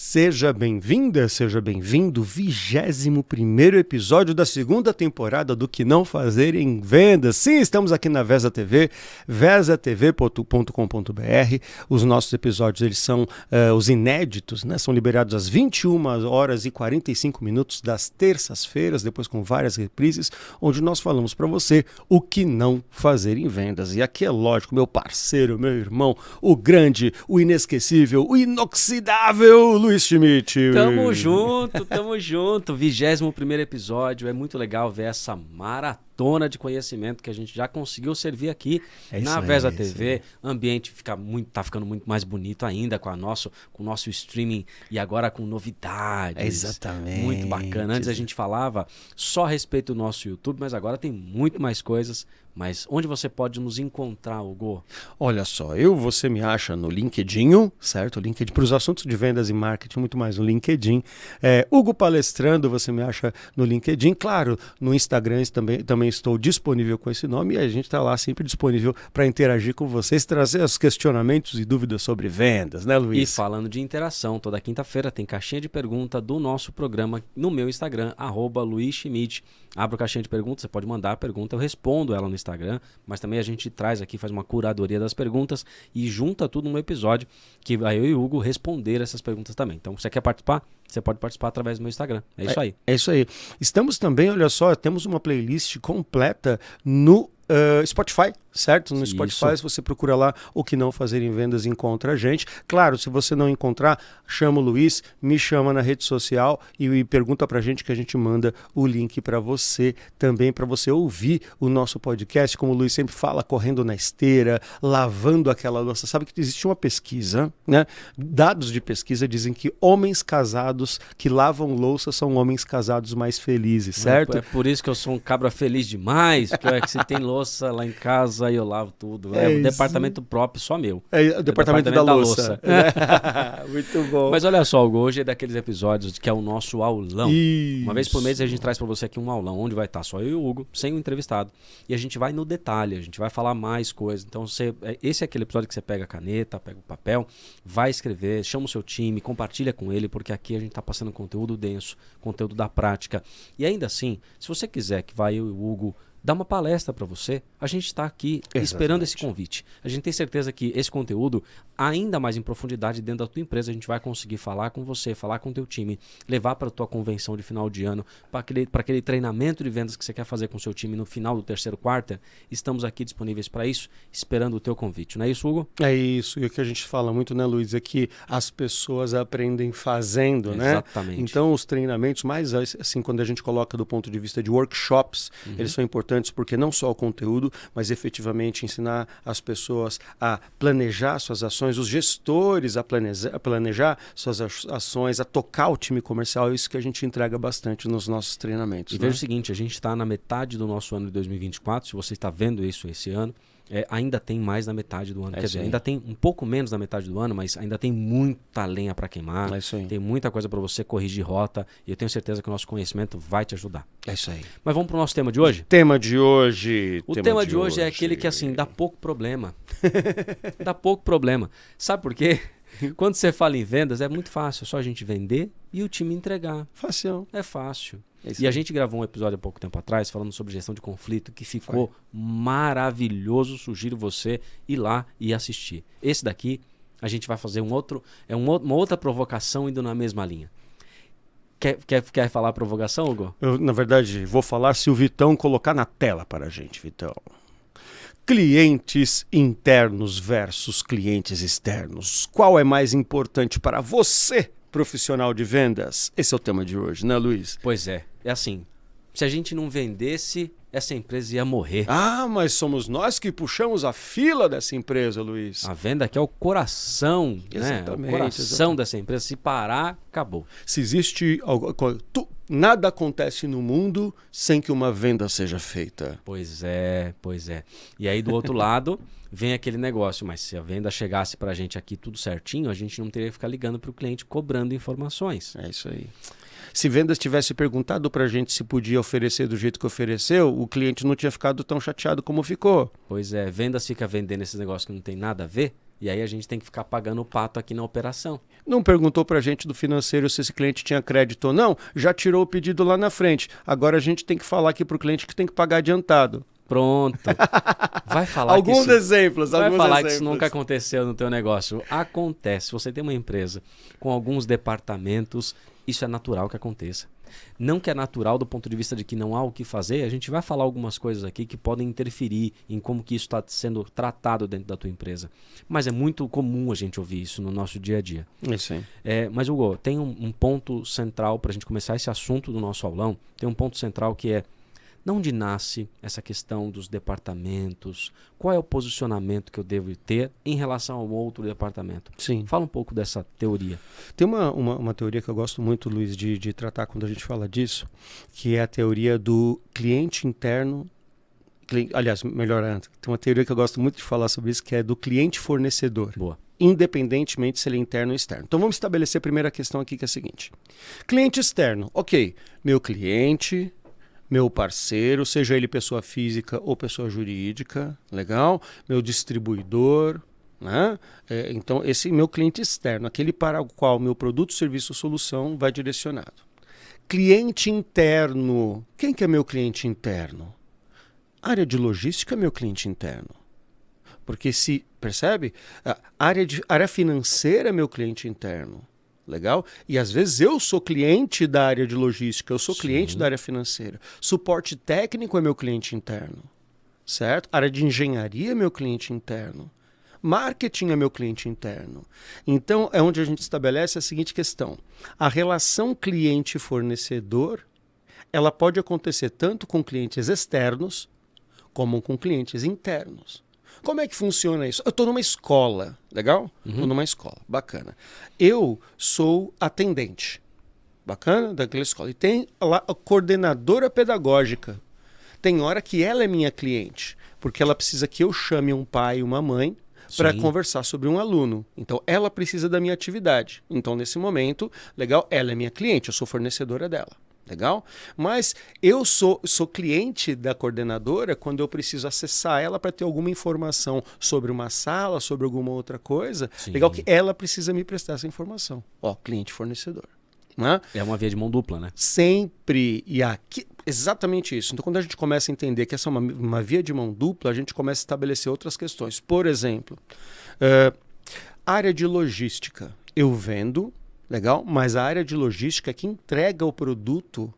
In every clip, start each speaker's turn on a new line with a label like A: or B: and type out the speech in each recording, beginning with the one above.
A: Seja bem-vinda, seja bem-vindo, 21º episódio da segunda temporada do Que Não Fazer em Vendas. Sim, estamos aqui na Vesa TV, vesatv.com.br. Os nossos episódios, eles são os inéditos, né? São liberados às 21h45 das terças-feiras, depois com várias reprises, onde nós falamos para você o que não fazer em vendas. E aqui é lógico, meu parceiro, meu irmão, o grande, o inesquecível, o inoxidável Luiz Schmidt.
B: Tamo junto, tamo junto. 21º episódio. É muito legal ver essa maratona de conhecimento que a gente já conseguiu servir aqui na Vesa TV. O ambiente tá ficando muito mais bonito ainda com o nosso streaming e agora com novidades.
A: Exatamente.
B: Muito bacana. Antes a gente falava só a respeito do nosso YouTube, mas agora tem muito mais coisas. Mas onde você pode nos encontrar, Hugo?
A: Olha só, você me acha no LinkedIn, certo? LinkedIn para os assuntos de vendas e marketing, muito mais no LinkedIn. Hugo Palestrando, você me acha no LinkedIn. Claro, no Instagram também estou disponível com esse nome e a gente está lá sempre disponível para interagir com vocês, trazer os questionamentos e dúvidas sobre vendas, né, Luiz?
B: E falando de interação, toda quinta-feira tem caixinha de pergunta do nosso programa no meu Instagram, @LuizSchmidt. Abra a caixinha de perguntas, você pode mandar a pergunta, eu respondo ela no Instagram, mas também a gente traz aqui, faz uma curadoria das perguntas e junta tudo num episódio que vai eu e o Hugo responder essas perguntas também. Então, se você quer participar, você pode participar através do meu Instagram. É isso aí.
A: É isso aí. Estamos também, olha só, temos uma playlist completa no Spotify, certo? No Spotify, se você procura lá o Que Não Fazer em Vendas, encontra a gente. Claro, se você não encontrar, chama o Luiz, me chama na rede social e pergunta pra gente que a gente manda o link para você também, para você ouvir o nosso podcast, como o Luiz sempre fala, correndo na esteira, lavando aquela louça. Sabe que existe uma pesquisa, né? Dados de pesquisa dizem que homens casados que lavam louça são homens casados mais felizes, certo?
B: É por isso que eu sou um cabra feliz demais, porque é que você tem louça lá em casa e eu lavo tudo. É o departamento próprio, só meu.
A: O departamento da louça. Muito bom.
B: Mas olha só, Hugo, hoje é daqueles episódios que é o nosso aulão.
A: Isso.
B: Uma vez por mês a gente traz para você aqui um aulão, onde vai estar só eu e o Hugo, sem o entrevistado. E a gente vai no detalhe, a gente vai falar mais coisas. Então, esse é aquele episódio que você pega a caneta, pega o papel, vai escrever, chama o seu time, compartilha com ele, porque aqui a gente está passando conteúdo denso, conteúdo da prática. E ainda assim, se você quiser que vai eu e o Hugo dar uma palestra para você, a gente está aqui esperando esse convite. A gente tem certeza que esse conteúdo, ainda mais em profundidade dentro da tua empresa, a gente vai conseguir falar com você, falar com o teu time, levar para a tua convenção de final de ano, para aquele treinamento de vendas que você quer fazer com o seu time no final do terceiro quarto. Estamos aqui disponíveis para isso, esperando o teu convite. Não é isso, Hugo?
A: É isso. E o que a gente fala muito, né, Luiz, é que as pessoas aprendem fazendo, né?
B: Exatamente.
A: Então, os treinamentos, mais assim, quando a gente coloca do ponto de vista de workshops, eles são importantes porque não só o conteúdo, mas efetivamente ensinar as pessoas a planejar suas ações, os gestores a planejar suas ações, a tocar o time comercial. É isso que a gente entrega bastante nos nossos treinamentos.
B: E veja o seguinte, a gente está na metade do nosso ano de 2024, se você está vendo isso esse ano, ainda tem mais da metade do ano. Quer dizer, ainda tem um pouco menos da metade do ano, mas ainda tem muita lenha para queimar.
A: É isso aí.
B: Tem muita coisa para você corrigir rota e eu tenho certeza que o nosso conhecimento vai te ajudar.
A: É isso aí.
B: Mas vamos para o nosso tema de hoje?
A: O tema de hoje
B: é aquele que, assim, dá pouco problema. Dá pouco problema. Sabe por quê? Quando você fala em vendas, é muito fácil. É só a gente vender e o time entregar.
A: Fácil.
B: É fácil. E a gente gravou um episódio há pouco tempo atrás falando sobre gestão de conflito que ficou maravilhoso. Sugiro você ir lá e assistir. Esse daqui a gente vai fazer uma outra provocação indo na mesma linha. Quer falar a provocação, Hugo?
A: Eu, na verdade, vou falar se o Vitão colocar na tela para a gente, Vitão. Clientes internos versus clientes externos. Qual é mais importante para você, profissional de vendas? Esse é o tema de hoje, né, Luiz?
B: Pois é. É assim, se a gente não vendesse, essa empresa ia morrer.
A: Ah, mas somos nós que puxamos a fila dessa empresa, Luiz.
B: A venda aqui é o coração,
A: exatamente,
B: né? O coração dessa empresa. Se parar, acabou.
A: Se existe nada acontece no mundo sem que uma venda seja feita.
B: Pois é. E aí do outro lado vem aquele negócio, mas se a venda chegasse pra gente aqui tudo certinho, a gente não teria que ficar ligando pro cliente cobrando informações.
A: É isso aí. Se vendas tivesse perguntado pra gente se podia oferecer do jeito que ofereceu, o cliente não tinha ficado tão chateado como ficou.
B: Pois é, vendas fica vendendo esses negócios que não tem nada a ver, E aí a gente tem que ficar pagando o pato aqui na operação.
A: Não perguntou para a gente do financeiro se esse cliente tinha crédito ou não, já tirou o pedido lá na frente. Agora a gente tem que falar aqui para o cliente que tem que pagar adiantado.
B: Pronto. Vai falar
A: alguns
B: que isso,
A: exemplos.
B: Vai falar que isso nunca aconteceu no teu negócio. Acontece. Se você tem uma empresa com alguns departamentos, isso é natural que aconteça. Não que é natural do ponto de vista de que não há o que fazer, a gente vai falar algumas coisas aqui que podem interferir em como que isso está sendo tratado dentro da tua empresa. Mas é muito comum a gente ouvir isso no nosso dia a dia.
A: Isso aí.
B: Mas, Hugo, tem um ponto central para a gente começar esse assunto do nosso aulão. Tem um ponto central que é: de onde nasce essa questão dos departamentos? Qual é o posicionamento que eu devo ter em relação ao outro departamento?
A: Sim.
B: Fala um pouco dessa teoria.
A: Tem uma teoria que eu gosto muito, Luiz, de tratar quando a gente fala disso, que é a teoria do cliente interno. Aliás, melhor antes, tem uma teoria que eu gosto muito de falar sobre isso, que é do cliente fornecedor.
B: Boa.
A: Independentemente se ele é interno ou externo. Então vamos estabelecer a primeira questão aqui, que é a seguinte. Cliente externo. Ok, meu cliente, meu parceiro, seja ele pessoa física ou pessoa jurídica, legal? Meu distribuidor, né? Então esse meu cliente externo, aquele para o qual meu produto, serviço ou solução vai direcionado. Cliente interno. Quem que é meu cliente interno? Área de logística é meu cliente interno. Porque se, percebe? A área financeira é meu cliente interno. Legal? E às vezes eu sou cliente da área de logística, eu sou cliente da área financeira. Suporte técnico é meu cliente interno. Certo? Área de engenharia é meu cliente interno. Marketing é meu cliente interno. Então é onde a gente estabelece a seguinte questão. A relação cliente-fornecedor, ela pode acontecer tanto com clientes externos como com clientes internos. Como é que funciona isso? Eu estou numa escola, legal? Estou numa escola, bacana. Eu sou atendente, bacana, daquela escola. E tem lá a coordenadora pedagógica. Tem hora que ela é minha cliente, porque ela precisa que eu chame um pai e uma mãe para conversar sobre um aluno. Então, ela precisa da minha atividade. Então, nesse momento, legal, ela é minha cliente, eu sou fornecedora dela. Legal? Mas eu sou cliente da coordenadora quando eu preciso acessar ela para ter alguma informação sobre uma sala, sobre alguma outra coisa. Sim. Legal que ela precisa me prestar essa informação. Ó, cliente fornecedor. Né?
B: É uma via de mão dupla, né?
A: Sempre. E aqui, exatamente isso. Então, quando a gente começa a entender que essa é uma via de mão dupla, a gente começa a estabelecer outras questões. Por exemplo, área de logística. Eu vendo. Legal? Mas a área de logística é que entrega o produto,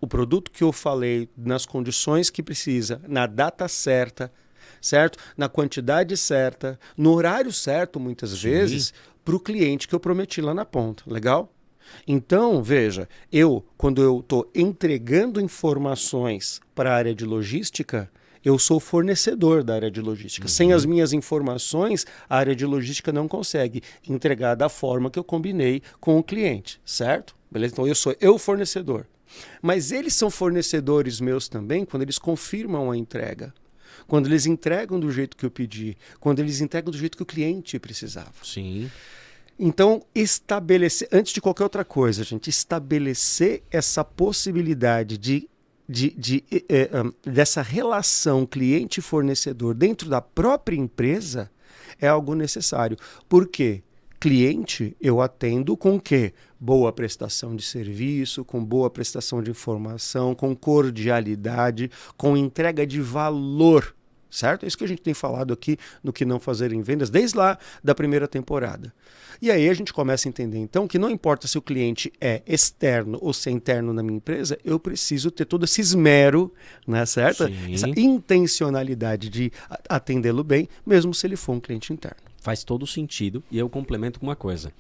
A: o produto que eu falei nas condições que precisa, na data certa, certo? Na quantidade certa, no horário certo, muitas vezes, para o cliente que eu prometi lá na ponta. Legal? Então, veja, quando eu estou entregando informações para a área de logística, eu sou fornecedor da área de logística. Sem as minhas informações, a área de logística não consegue entregar da forma que eu combinei com o cliente, certo? Beleza? Então eu sou fornecedor. Mas eles são fornecedores meus também quando eles confirmam a entrega. Quando eles entregam do jeito que eu pedi. Quando eles entregam do jeito que o cliente precisava.
B: Sim.
A: Então, antes de qualquer outra coisa, gente, estabelecer essa possibilidade dessa relação cliente-fornecedor dentro da própria empresa é algo necessário. Por quê? Cliente eu atendo com o quê? Boa prestação de serviço, com boa prestação de informação, com cordialidade, com entrega de valor. Certo? É isso que a gente tem falado aqui no Que Não Fazer em Vendas, desde lá da primeira temporada. E aí a gente começa a entender, então, que não importa se o cliente é externo ou se é interno na minha empresa, eu preciso ter todo esse esmero, né, certo?
B: Sim.
A: Essa intencionalidade de atendê-lo bem, mesmo se ele for um cliente interno.
B: Faz todo sentido e eu complemento com uma coisa.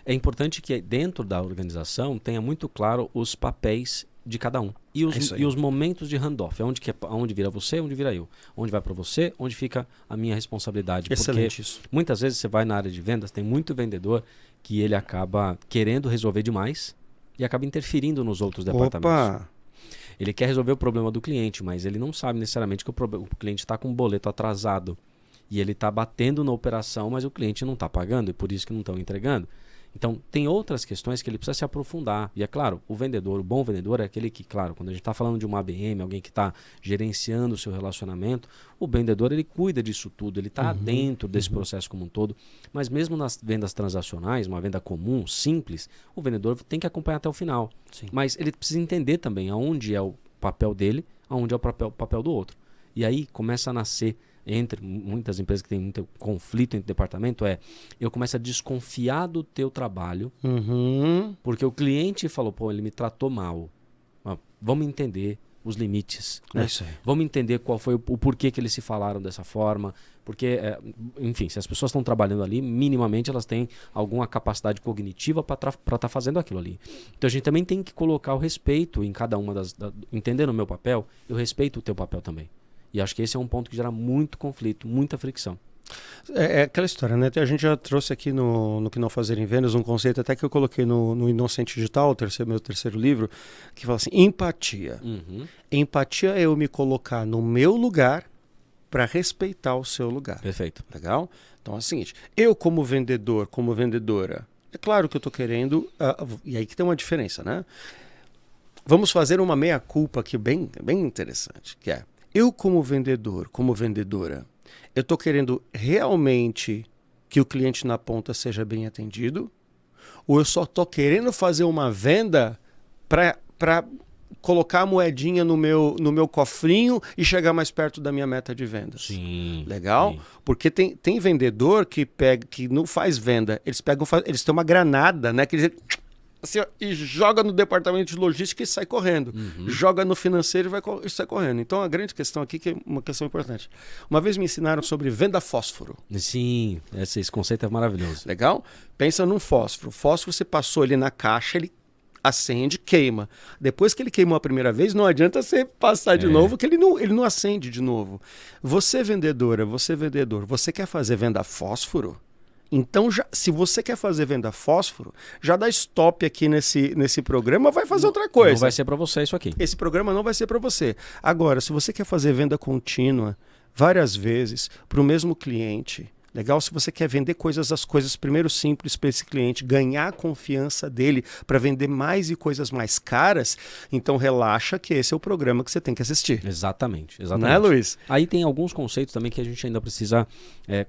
B: É importante que dentro da organização tenha muito claro os papéis de cada um. E os momentos de handoff. Onde vira você, onde vira eu. Onde vai para você, onde fica a minha responsabilidade.
A: Excelente.
B: Porque
A: isso.
B: Muitas vezes você vai na área de vendas, tem muito vendedor que ele acaba querendo resolver demais e acaba interferindo nos outros departamentos. Ele quer resolver o problema do cliente, mas ele não sabe necessariamente que o cliente está com um boleto atrasado. E ele está batendo na operação, mas o cliente não está pagando e por isso que não estão entregando. Então, tem outras questões que ele precisa se aprofundar. E é claro, o vendedor, o bom vendedor é aquele que, claro, quando a gente está falando de uma ABM, alguém que está gerenciando o seu relacionamento, o vendedor, ele cuida disso tudo, ele está dentro desse processo como um todo. Mas mesmo nas vendas transacionais, uma venda comum, simples, o vendedor tem que acompanhar até o final.
A: Sim.
B: Mas ele precisa entender também aonde é o papel dele, aonde é o papel do outro. E aí começa a nascer, entre muitas empresas que têm muito conflito entre departamento, eu começo a desconfiar do teu trabalho, porque o cliente falou, pô, ele me tratou mal. Vamos entender os limites, né?
A: É isso aí.
B: Vamos entender qual foi o porquê que eles se falaram dessa forma, porque, enfim, se as pessoas estão trabalhando ali, minimamente elas têm alguma capacidade cognitiva para estar fazendo aquilo ali. Então a gente também tem que colocar o respeito em cada uma entendendo o meu papel, eu respeito o teu papel também. E acho que esse é um ponto que gera muito conflito, muita fricção.
A: É aquela história, né? A gente já trouxe aqui no Que Não Fazer em Vendas um conceito até que eu coloquei no Inocente Digital, meu terceiro livro, que fala assim, empatia. Empatia é eu me colocar no meu lugar para respeitar o seu lugar.
B: Perfeito.
A: Legal? Então é o seguinte, eu como vendedor, como vendedora, é claro que eu estou querendo, e aí que tem uma diferença, né? Vamos fazer uma meia-culpa aqui bem interessante, que é, eu como vendedor, como vendedora, eu estou querendo realmente que o cliente na ponta seja bem atendido? Ou eu só estou querendo fazer uma venda para colocar a moedinha no meu cofrinho e chegar mais perto da minha meta de vendas?
B: Sim.
A: Legal?
B: Sim.
A: Porque tem vendedor que não faz venda. Eles têm uma granada, né? Que eles assim, ó, e joga no departamento de logística e sai correndo. Joga no financeiro e sai correndo. Então a grande questão aqui, que é uma questão importante. Uma vez me ensinaram sobre venda fósforo.
B: Sim, esse conceito é maravilhoso.
A: Legal? Pensa num fósforo. O fósforo você passou ele na caixa, ele acende, queima. Depois que ele queimou a primeira vez, não adianta você passar de novo, que ele não acende de novo. Você vendedora, você vendedor, você quer fazer venda fósforo? Então, se você quer fazer venda fósforo, já dá stop aqui nesse programa, vai fazer outra coisa.
B: Não vai ser para você isso aqui.
A: Esse programa não vai ser para você. Agora, se você quer fazer venda contínua várias vezes para o mesmo cliente, legal? Se você quer vender as coisas primeiro simples para esse cliente, ganhar a confiança dele para vender mais e coisas mais caras, então relaxa que esse é o programa que você tem que assistir.
B: Exatamente.
A: Não é, Luiz?
B: Aí tem alguns conceitos também que a gente ainda precisa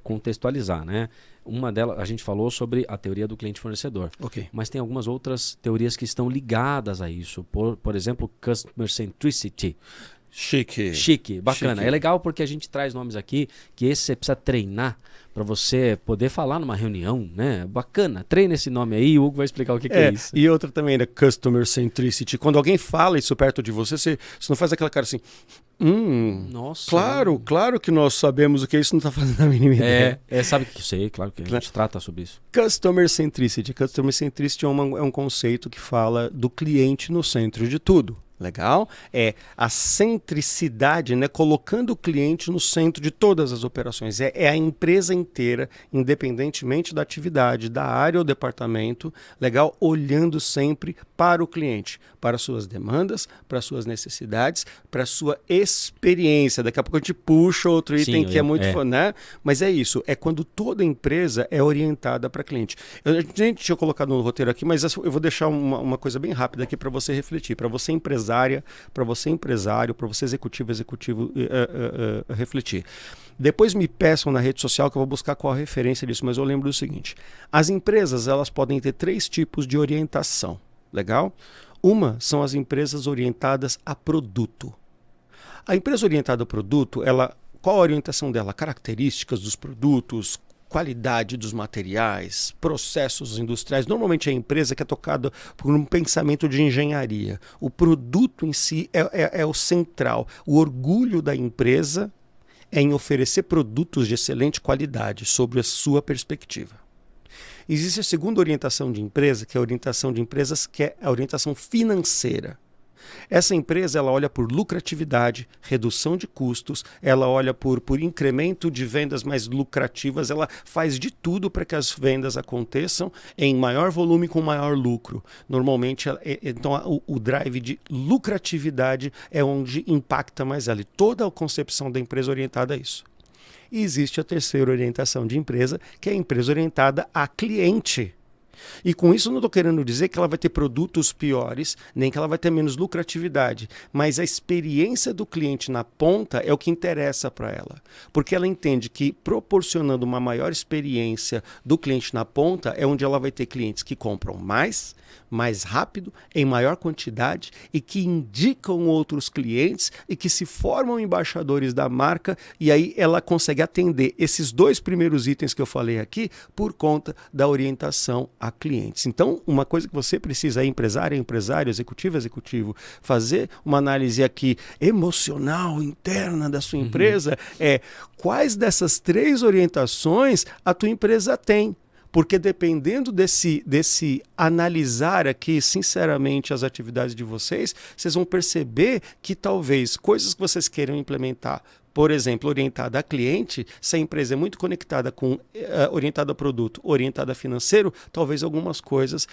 B: contextualizar, né? Uma delas, a gente falou sobre a teoria do cliente fornecedor.
A: Ok.
B: Mas tem algumas outras teorias que estão ligadas a isso. Por exemplo, Customer Centricity. Chique, bacana.
A: Chique.
B: É legal porque a gente traz nomes aqui que esse você precisa treinar para você poder falar numa reunião, né? Bacana. Treina esse nome aí, o Hugo vai explicar o que é isso.
A: E outra também, né? Customer Centricity. Quando alguém fala isso perto de você, você não faz aquela cara assim...
B: Nossa.
A: Claro que nós sabemos o que é isso, não está fazendo a mínima ideia.
B: Sabe que eu sei, claro que a gente trata sobre isso.
A: Customer Centricity. Customer Centricity é um conceito que fala do cliente no centro de tudo. Legal? É a centricidade, né? Colocando o cliente no centro de todas as operações. É a empresa inteira, independentemente da atividade, da área ou departamento, legal? Olhando sempre para o cliente, para suas demandas, para suas necessidades, para sua experiência. Daqui a pouco a gente puxa outro item que é muito... né? Mas é isso, é quando toda empresa é orientada para cliente. A gente tinha colocado no roteiro aqui, mas eu vou deixar uma coisa bem rápida aqui para você refletir, para você empresário, para você empresário, para você executivo refletir. Depois me peçam na rede social que eu vou buscar qual a referência disso, mas eu lembro do seguinte: as empresas elas podem ter 3 tipos de orientação, legal? Uma são as empresas orientadas a produto. A empresa orientada a produto, qual a orientação dela? Características dos produtos, qualidade dos materiais, processos industriais. Normalmente é a empresa que é tocada por um pensamento de engenharia. O produto em si é o central. O orgulho da empresa é em oferecer produtos de excelente qualidade, sobre a sua perspectiva. Existe a segunda orientação de empresa, que é a orientação de empresas, que é a orientação financeira. Essa empresa ela olha por lucratividade, redução de custos, ela olha por incremento de vendas mais lucrativas, ela faz de tudo para que as vendas aconteçam em maior volume com maior lucro. Normalmente, então, o drive de lucratividade é onde impacta mais ela. E toda a concepção da empresa é orientada a isso. E existe a terceira orientação de empresa, que é a empresa orientada a cliente. E com isso eu não estou querendo dizer que ela vai ter produtos piores, nem que ela vai ter menos lucratividade, mas a experiência do cliente na ponta é o que interessa para ela, porque ela entende que proporcionando uma maior experiência do cliente na ponta é onde ela vai ter clientes que compram mais rápido, em maior quantidade e que indicam outros clientes e que se formam embaixadores da marca, e aí ela consegue atender esses 2 primeiros itens que eu falei aqui por conta da orientação a clientes. Então, uma coisa que você precisa, empresário, executivo, fazer uma análise aqui emocional, interna da sua empresa é quais dessas 3 orientações a tua empresa tem. Porque dependendo desse analisar aqui, sinceramente, as atividades de vocês, vocês vão perceber que talvez coisas que vocês queiram implementar, por exemplo, orientada a cliente, se a empresa é muito conectada com orientada a produto, orientada a financeiro, talvez algumas coisas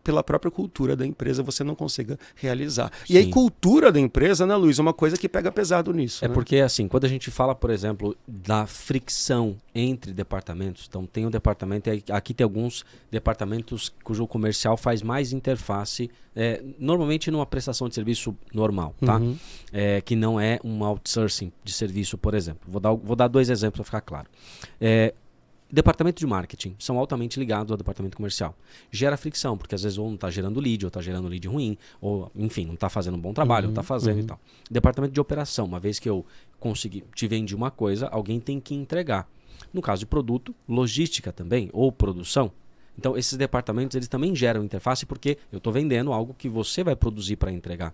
A: pela própria cultura da empresa você não consiga realizar. Sim. E aí cultura da empresa, né, Luiz, é uma coisa que pega pesado nisso.
B: É,
A: né?
B: Porque assim, quando a gente fala, por exemplo, da fricção entre departamentos, então tem um departamento, aqui tem alguns departamentos cujo comercial faz mais interface, normalmente numa prestação de serviço normal, tá?
A: Uhum.
B: Que não é um outsourcing de serviço, por exemplo. Vou dar 2 exemplos para ficar claro. Departamento de marketing são altamente ligados ao departamento comercial. Gera fricção, porque às vezes ou não está gerando lead, ou está gerando lead ruim, ou enfim, não está fazendo um bom trabalho, ou está fazendo e tal. Departamento de operação, uma vez que eu te vendi uma coisa, alguém tem que entregar. No caso de produto, logística também, ou produção. Então, esses departamentos eles também geram interface porque eu estou vendendo algo que você vai produzir para entregar.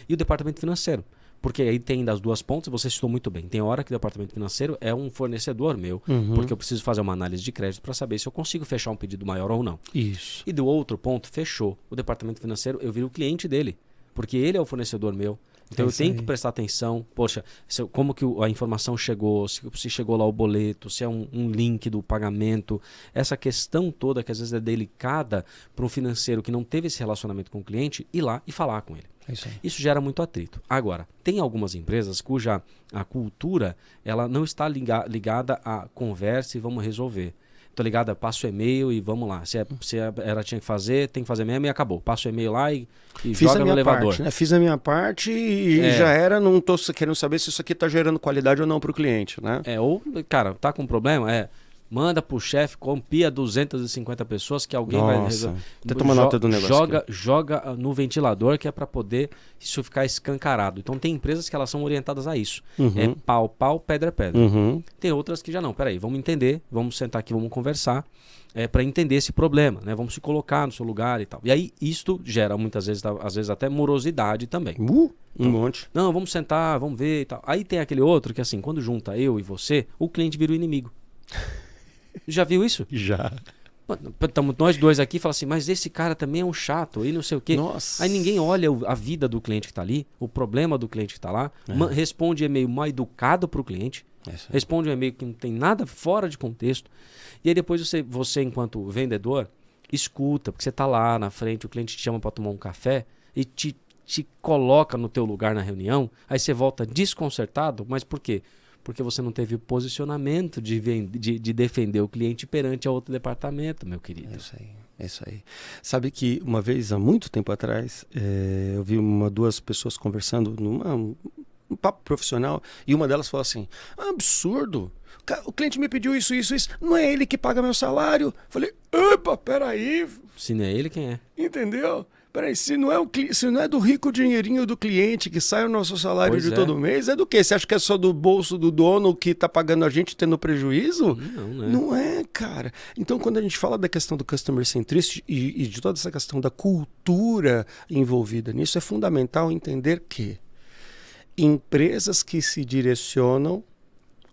B: E o departamento financeiro, porque aí tem das 2 pontas, você citou muito bem. Tem hora que o departamento financeiro é um fornecedor meu, porque eu preciso fazer uma análise de crédito para saber se eu consigo fechar um pedido maior ou não.
A: Isso.
B: E do outro ponto, fechou. O departamento financeiro, eu viro o cliente dele, porque ele é o fornecedor meu. Então eu tenho que prestar atenção, poxa, como que a informação chegou, se chegou lá o boleto, se é um link do pagamento, essa questão toda que às vezes é delicada para um financeiro que não teve esse relacionamento com o cliente, ir lá e falar com ele. Isso gera muito atrito. Agora, tem algumas empresas cuja a cultura ela não está ligada a conversa e vamos resolver. Tô ligado, passo o e-mail e vamos lá. Se ela tinha que fazer, tem que fazer mesmo e acabou. Passo o e-mail lá e joga no elevador.
A: Parte, né? Fiz a minha parte e já era, não tô querendo saber se isso aqui tá gerando qualidade ou não pro cliente, né?
B: Ou, cara, tá com problema? Manda pro chefe, copia 250 pessoas que alguém vai resolver.
A: Toma nota do negócio.
B: Joga no ventilador que é para poder isso ficar escancarado. Então tem empresas que elas são orientadas a isso. É pau, pedra. Tem outras que já não. Peraí, vamos entender, vamos sentar aqui, vamos conversar para entender esse problema, né? Vamos se colocar no seu lugar e tal. E aí isto gera muitas vezes, às vezes até morosidade também.
A: Um monte.
B: Não, vamos sentar, vamos ver e tal. Aí tem aquele outro que assim, quando junta eu e você, o cliente vira o inimigo. Já viu isso?
A: Já.
B: Estamos nós 2 aqui e fala assim, mas esse cara também é um chato e não sei o quê.
A: Nossa.
B: Aí ninguém olha a vida do cliente que está ali, o problema do cliente que está lá, responde e-mail mal educado para o cliente, responde um e-mail que não tem nada fora de contexto. E aí depois você enquanto vendedor, escuta, porque você está lá na frente, o cliente te chama para tomar um café e te coloca no teu lugar na reunião, aí você volta desconcertado, mas por quê? Porque você não teve o posicionamento de defender o cliente perante a outro departamento, meu querido.
A: É isso aí. Sabe que uma vez, há muito tempo atrás, eu vi 2 pessoas conversando num papo profissional e uma delas falou assim, absurdo, o cliente me pediu isso, não é ele que paga meu salário. Falei, opa, peraí.
B: Se não é ele, quem é?
A: Entendeu? Peraí, se não é do rico dinheirinho do cliente que sai o nosso salário todo mês, é do quê? Você acha que é só do bolso do dono que está pagando a gente tendo prejuízo? Não é, cara. Então, quando a gente fala da questão do customer centricity e de toda essa questão da cultura envolvida nisso, é fundamental entender que empresas que se direcionam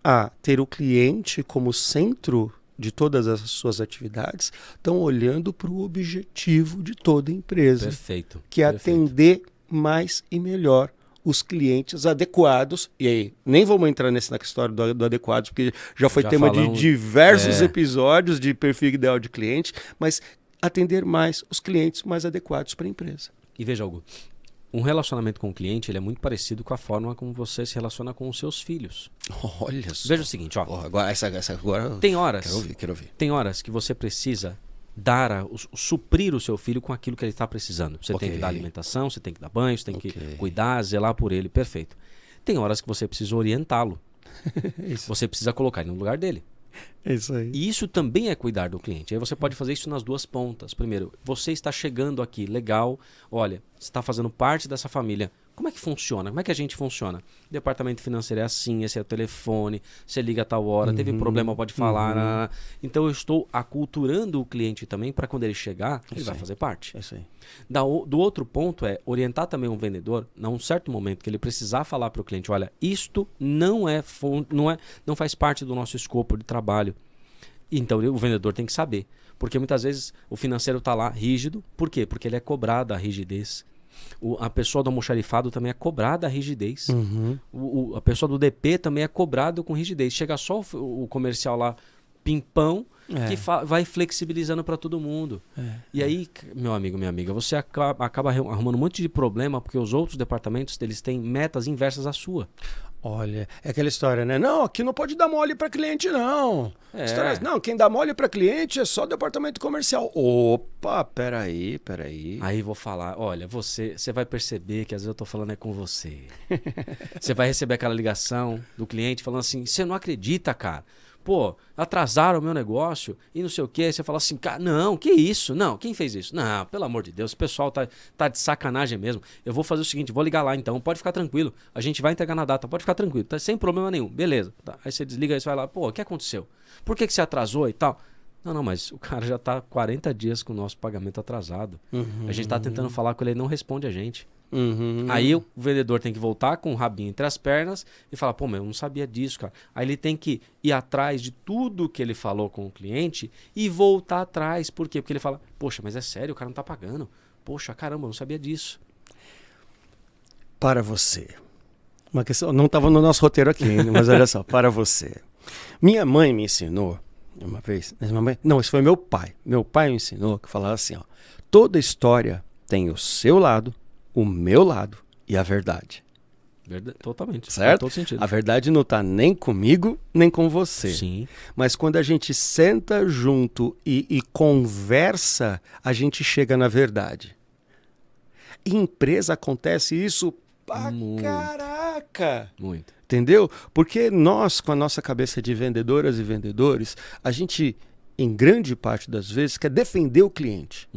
A: a ter o cliente como centro de todas as suas atividades, estão olhando para o objetivo de toda empresa.
B: Perfeito.
A: Que é atender mais e melhor os clientes adequados. E aí, nem vamos entrar na história do adequados, porque já foi tema de diversos episódios de perfil ideal de cliente, mas atender mais os clientes mais adequados para a empresa.
B: E veja algo. Um relacionamento com o cliente ele é muito parecido com a forma como você se relaciona com os seus filhos.
A: Olha só.
B: Veja o seguinte, ó.
A: Agora, essa agora
B: tem horas.
A: Quero ouvir.
B: Tem horas que você precisa suprir o seu filho com aquilo que ele está precisando. Você tem que dar alimentação, você tem que dar banho, você tem que cuidar, zelar por ele, perfeito. Tem horas que você precisa orientá-lo. Você precisa colocar ele no lugar dele.
A: É isso aí.
B: E isso também é cuidar do cliente. Aí você pode fazer isso nas duas pontas. Primeiro, você está chegando aqui, legal, olha, você está fazendo parte dessa família. Como é que funciona? Como é que a gente funciona? O departamento financeiro é assim, esse é o telefone, você liga a tal hora, teve problema, pode falar. Então eu estou aculturando o cliente também para quando ele chegar, ele vai fazer parte.
A: É isso aí.
B: Do outro ponto é orientar também um vendedor, num certo momento que ele precisar falar para o cliente, olha, isto não faz parte do nosso escopo de trabalho. Então o vendedor tem que saber. Porque muitas vezes o financeiro está lá rígido. Por quê? Porque ele é cobrado a rigidez. A pessoa do almoxarifado também é cobrada a rigidez. A pessoa do DP também é cobrado com rigidez. Chega só o comercial lá, pimpão, que vai flexibilizando para todo mundo. E aí, meu amigo, minha amiga, você acaba arrumando um monte de problema porque os outros departamentos eles têm metas inversas à sua.
A: Olha, é aquela história, né? Não, aqui não pode dar mole para cliente, não. História, não, quem dá mole para cliente é só o departamento comercial. Opa, peraí.
B: Aí vou falar, olha, você vai perceber que às vezes eu tô falando é com você. Você vai receber aquela ligação do cliente falando assim, você não acredita, cara. Pô, atrasaram o meu negócio e não sei o quê. Aí você fala assim, cara, não, que isso? Não, quem fez isso? Não, pelo amor de Deus, o pessoal tá de sacanagem mesmo. Eu vou fazer o seguinte, vou ligar lá então, pode ficar tranquilo. A gente vai entregar na data, pode ficar tranquilo, tá sem problema nenhum. Beleza. Tá. Aí você desliga e você vai lá, pô, o que aconteceu? Por que você atrasou e tal? Não, mas o cara já tá 40 dias com o nosso pagamento atrasado. A gente tá tentando falar com ele, ele não responde a gente. Aí o vendedor tem que voltar com o rabinho entre as pernas e falar, pô, mas eu não sabia disso, cara. Aí ele tem que ir atrás de tudo que ele falou com o cliente e voltar atrás. Por quê? Porque ele fala, poxa, mas é sério, o cara não tá pagando. Poxa, caramba, eu não sabia disso.
A: Para você. Uma questão, não estava no nosso roteiro aqui, mas olha só, para você. Minha mãe me ensinou, uma vez, não, isso foi meu pai. Meu pai me ensinou que falava assim, ó, toda história tem o seu lado, o meu lado e a verdade.
B: Totalmente.
A: Certo?
B: Todo sentido.
A: A verdade não está nem comigo, nem com você.
B: Sim.
A: Mas quando a gente senta junto e conversa, a gente chega na verdade. Em empresa acontece isso pra caraca.
B: Muito.
A: Entendeu? Porque nós, com a nossa cabeça de vendedoras e vendedores, a gente, em grande parte das vezes, quer defender o cliente.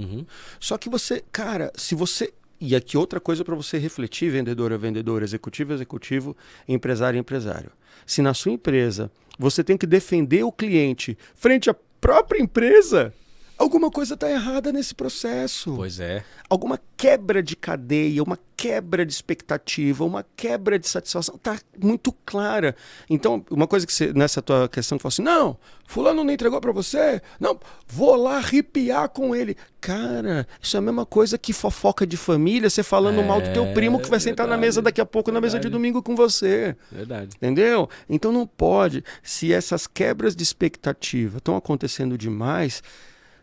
A: Só que você, cara, se você... E aqui outra coisa para você refletir, vendedora, vendedor, executivo, executivo, empresário, empresário. Se na sua empresa você tem que defender o cliente frente à própria empresa, alguma coisa está errada nesse processo.
B: Pois é.
A: Alguma quebra de cadeia, uma quebra de expectativa, uma quebra de satisfação, está muito clara. Então, uma coisa que você, nessa tua questão, que fala assim, não, fulano não entregou para você, não, vou lá arrepiar com ele. Cara, isso é a mesma coisa que fofoca de família, você falando mal do teu primo que vai sentar na mesa daqui a pouco, na mesa de domingo com você.
B: Verdade.
A: Entendeu? Então não pode. Se essas quebras de expectativa estão acontecendo demais...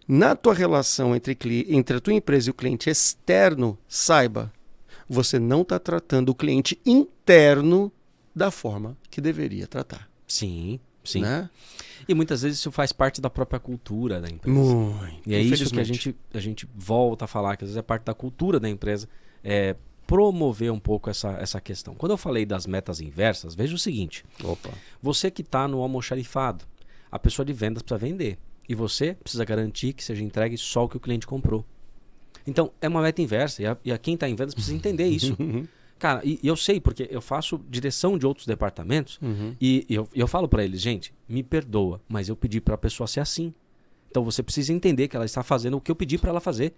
A: Na tua relação entre a tua empresa e o cliente externo, saiba, você não está tratando o cliente interno da forma que deveria tratar.
B: Sim, sim.
A: Né?
B: E muitas vezes isso faz parte da própria cultura da empresa.
A: Muito.
B: E é isso que a gente volta a falar, que às vezes é parte da cultura da empresa, é promover um pouco essa questão. Quando eu falei das metas inversas, veja o seguinte. Você que está no almoxarifado, a pessoa de vendas precisa vender. E você precisa garantir que seja entregue só o que o cliente comprou. Então, é uma meta inversa. E quem está em vendas precisa entender isso. Cara, e eu sei, porque eu faço direção de outros departamentos. E eu falo para eles, gente, me perdoa, mas eu pedi para a pessoa ser assim. Então, você precisa entender que ela está fazendo o que eu pedi para ela fazer.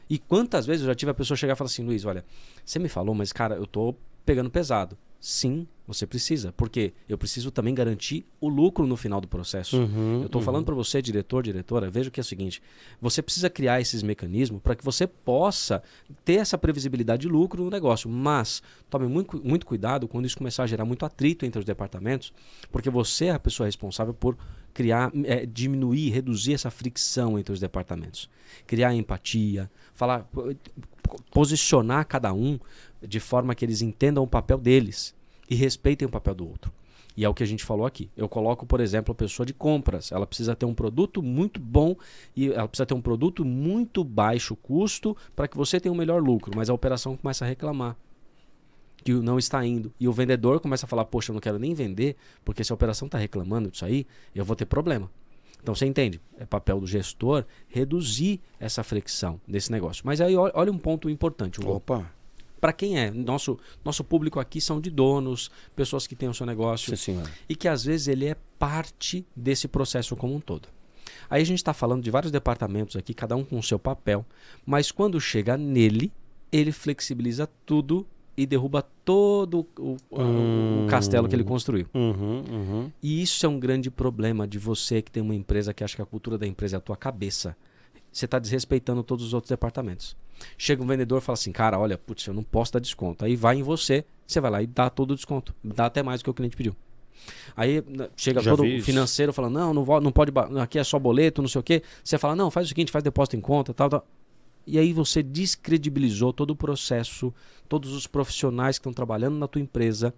B: E quantas vezes eu já tive a pessoa chegar e falar assim, Luiz, olha, você me falou, mas cara, eu tô pegando pesado. Sim, você precisa, porque eu preciso também garantir o lucro no final do processo. Eu estou falando para você, diretor, diretora, veja que é o seguinte, você precisa criar esses mecanismos para que você possa ter essa previsibilidade de lucro no negócio, mas tome muito, muito cuidado quando isso começar a gerar muito atrito entre os departamentos, porque você é a pessoa responsável por criar, diminuir, reduzir essa fricção entre os departamentos. Criar empatia, posicionar cada um de forma que eles entendam o papel deles e respeitem o papel do outro. E é o que a gente falou aqui. Eu coloco, por exemplo, a pessoa de compras. Ela precisa ter um produto muito bom e ela precisa ter um produto muito baixo custo para que você tenha um melhor lucro. Mas a operação começa a reclamar que não está indo. E o vendedor começa a falar, poxa, eu não quero nem vender, porque se a operação está reclamando disso aí, eu vou ter problema. Então você entende, é papel do gestor reduzir essa fricção desse negócio. Mas aí olha um ponto importante.
A: Opa!
B: Para quem é? Nosso público aqui são de donos, pessoas que têm o seu negócio.
A: Sim, senhora.
B: E que às vezes ele é parte desse processo como um todo. Aí a gente está falando de vários departamentos aqui, cada um com o seu papel, mas quando chega nele, ele flexibiliza tudo e derruba todo o castelo que ele construiu. E isso é um grande problema de você que tem uma empresa que acha que a cultura da empresa é a tua cabeça. Você está desrespeitando todos os outros departamentos. Chega um vendedor e fala assim, cara, olha, putz, eu não posso dar desconto. Aí vai em você vai lá e dá todo o desconto. Dá até mais do que o cliente pediu. Aí chega todo o financeiro falando, não pode, aqui é só boleto, não sei o quê. Você fala, não, faz o seguinte, faz depósito em conta, tal. E aí você descredibilizou todo o processo, todos os profissionais que estão trabalhando na tua empresa.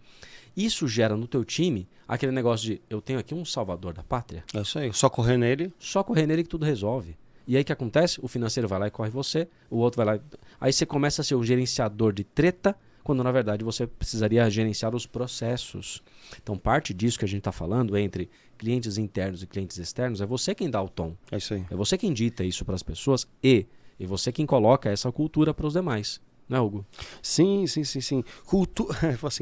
B: Isso gera no teu time aquele negócio de, eu tenho aqui um salvador da pátria.
A: É isso aí, só correr nele.
B: Só correr nele que tudo resolve. E aí o que acontece? O financeiro vai lá e corre você, o outro vai lá. Aí você começa a ser um gerenciador de treta, quando na verdade você precisaria gerenciar os processos. Então parte disso que a gente está falando entre clientes internos e clientes externos é você quem dá o tom.
A: É isso aí.
B: É você quem dita isso para as pessoas e você quem coloca essa cultura para os demais. Não é, Hugo?
A: Sim.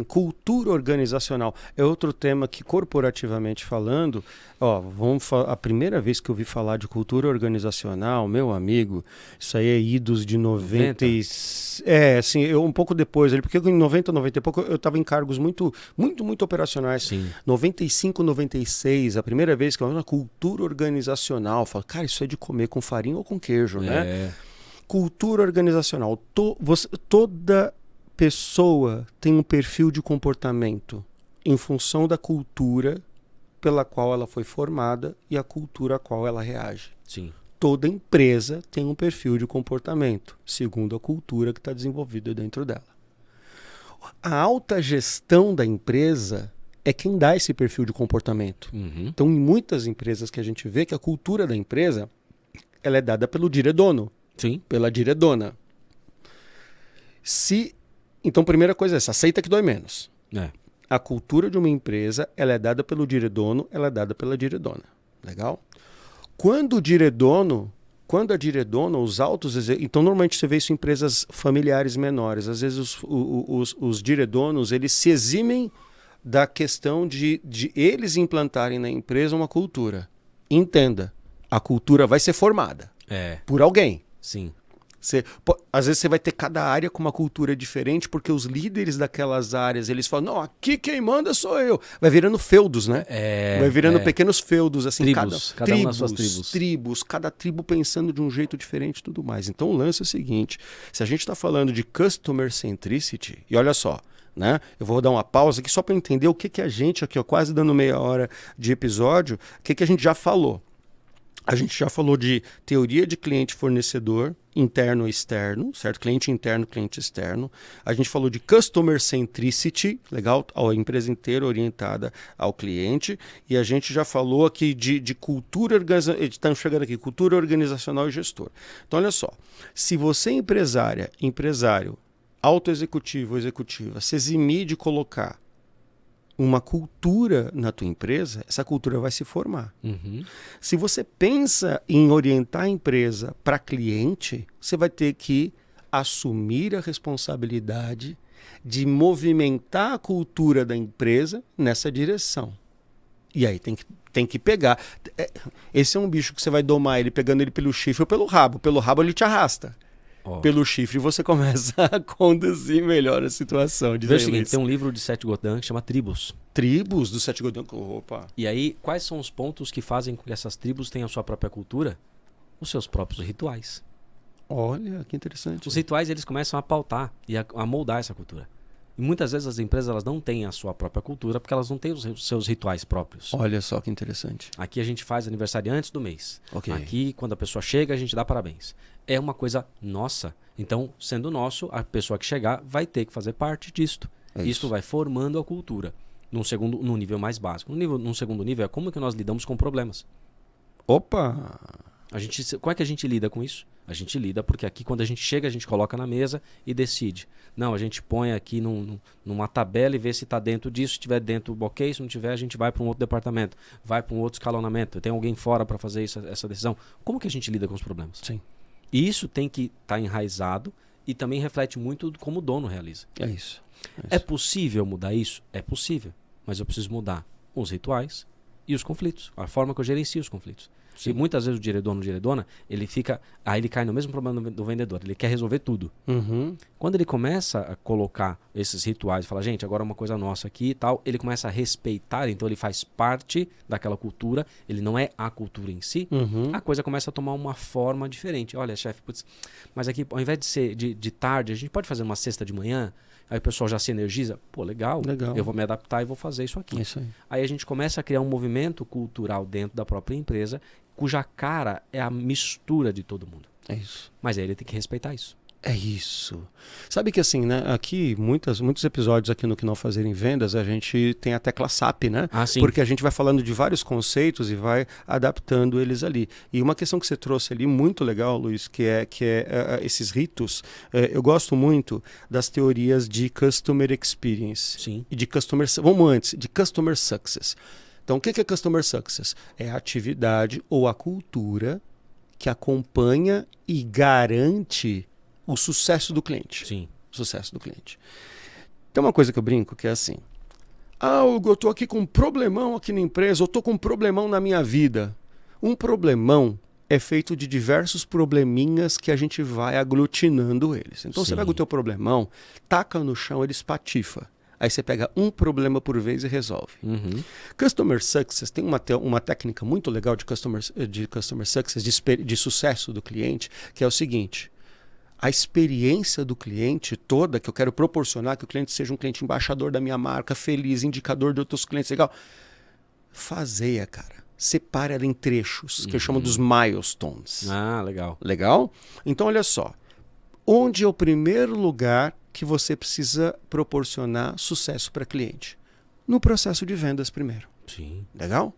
A: Cultura organizacional é outro tema que, corporativamente falando, a primeira vez que eu ouvi falar de cultura organizacional, meu amigo, isso aí é idos de 90. Eu um pouco depois, porque em 90 e pouco eu estava em cargos muito operacionais.
B: Sim.
A: 95, 96, a primeira vez que eu ouvi uma cultura organizacional, eu falo, cara, isso é de comer com farinha ou com queijo, né? Cultura organizacional. Toda pessoa tem um perfil de comportamento em função da cultura pela qual ela foi formada e a cultura a qual ela reage.
B: Sim.
A: Toda empresa tem um perfil de comportamento, segundo a cultura que está desenvolvida dentro dela. A alta gestão da empresa é quem dá esse perfil de comportamento. Então, em muitas empresas que a gente vê que a cultura da empresa ela é dada pelo diredono.
B: Sim.
A: Pela diredona. Então, primeira coisa é essa, aceita que dói menos. A cultura de uma empresa, ela é dada pelo diredono, ela é dada pela diredona. Legal? Quando a diredona, os altos... Então, normalmente você vê isso em empresas familiares menores. Às vezes os diredonos, eles se eximem da questão de eles implantarem na empresa uma cultura. Entenda, a cultura vai ser formada por alguém.
B: Sim.
A: Às vezes você vai ter cada área com uma cultura diferente, porque os líderes daquelas áreas, eles falam, não, aqui quem manda sou eu. Vai virando feudos, né? Vai virando pequenos feudos, assim,
B: tribos, cada uma das suas tribos.
A: Cada tribo pensando de um jeito diferente e tudo mais. Então o lance é o seguinte, se a gente está falando de customer centricity, e olha só, né? Eu vou dar uma pausa aqui só para entender o que a gente, aqui quase dando meia hora de episódio, o que a gente já falou. A gente já falou de teoria de cliente-fornecedor, interno e externo, certo? Cliente interno, cliente externo. A gente falou de customer centricity, legal? A empresa inteira orientada ao cliente. E a gente já falou aqui de cultura organizacional. Estamos chegando aqui, cultura organizacional e gestor. Então, olha só. Se você é empresário, autoexecutivo ou executiva, se eximir de colocar uma cultura na tua empresa, essa cultura vai se formar. Se você pensa em orientar a empresa para cliente, você vai ter que assumir a responsabilidade de movimentar a cultura da empresa nessa direção. E aí tem que pegar. Esse é um bicho que você vai domar ele pegando ele pelo chifre ou pelo rabo. Pelo rabo ele te arrasta. Pelo chifre você começa a conduzir melhor a situação.
B: Veja o seguinte, tem um livro de Seth Godin que chama Tribos.
A: Tribos do Seth Godin? Opa!
B: E aí, quais são os pontos que fazem com que essas tribos tenham a sua própria cultura? Os seus próprios rituais.
A: Olha, que interessante.
B: Os rituais, eles começam a pautar e a moldar essa cultura. E muitas vezes as empresas elas não têm a sua própria cultura porque elas não têm os seus rituais próprios.
A: Olha só que interessante.
B: Aqui a gente faz aniversário antes do mês.
A: Okay.
B: Aqui, quando a pessoa chega, a gente dá parabéns. É uma coisa nossa. Então, sendo nosso, a pessoa que chegar vai ter que fazer parte disto. Isso vai formando a cultura. num nível mais básico. Num segundo nível é como que nós lidamos com problemas.
A: Opa!
B: Como é que a gente lida com isso? A gente lida porque aqui quando a gente chega, a gente coloca na mesa e decide. Não, a gente põe aqui numa tabela e vê se está dentro disso. Se estiver dentro, ok. Se não tiver, a gente vai para um outro departamento. Vai para um outro escalonamento. Tem alguém fora para fazer essa decisão. Como que a gente lida com os problemas?
A: Sim.
B: E isso tem que estar enraizado e também reflete muito como o dono realiza.
A: É isso.
B: É possível mudar isso? É possível. Mas eu preciso mudar os rituais e os conflitos. A forma que eu gerencio os conflitos.
A: Sim.
B: E muitas vezes o diretor, ele fica... Aí ele cai no mesmo problema do vendedor. Ele quer resolver tudo.
A: Uhum.
B: Quando ele começa a colocar esses rituais e fala, gente, agora é uma coisa nossa aqui e tal, ele começa a respeitar, então ele faz parte daquela cultura, ele não é a cultura em si, a coisa começa a tomar uma forma diferente. Olha, chefe, mas aqui, ao invés de ser de tarde, a gente pode fazer uma sexta de manhã? Aí o pessoal já se energiza. Pô, legal. Eu vou me adaptar e vou fazer isso aqui.
A: Isso aí.
B: Aí a gente começa a criar um movimento cultural dentro da própria empresa, cuja cara é a mistura de todo mundo.
A: É isso.
B: Mas aí ele tem que respeitar isso.
A: É isso. Sabe que assim, né? Aqui, muitos episódios aqui no Que Não Fazer em Vendas, a gente tem a tecla SAP, né?
B: Ah, sim.
A: Porque a gente vai falando de vários conceitos e vai adaptando eles ali. E uma questão que você trouxe ali, muito legal, Luiz, que é esses ritos. Eu gosto muito das teorias de Customer Experience.
B: Sim.
A: E de Customer... Vamos antes, de Customer Success. Então, o que é Customer Success? É a atividade ou a cultura que acompanha e garante o sucesso do cliente.
B: Sim.
A: O sucesso do cliente. Tem uma coisa que eu brinco que é assim. Hugo, eu tô aqui com um problemão aqui na empresa, eu tô com um problemão na minha vida. Um problemão é feito de diversos probleminhas que a gente vai aglutinando eles. Então você pega o teu problemão, taca no chão, ele espatifa. Aí você pega um problema por vez e resolve. Customer Success tem uma técnica muito legal de Customer Success, de sucesso do cliente, que é o seguinte. A experiência do cliente toda, que eu quero proporcionar, que o cliente seja um cliente embaixador da minha marca, feliz, indicador de outros clientes, legal. Fazeia, cara. Separa ela em trechos, que eu chamo dos milestones.
B: Ah, legal.
A: Legal? Então, olha só. Onde é o primeiro lugar que você precisa proporcionar sucesso para cliente? No processo de vendas primeiro.
B: Sim.
A: Legal?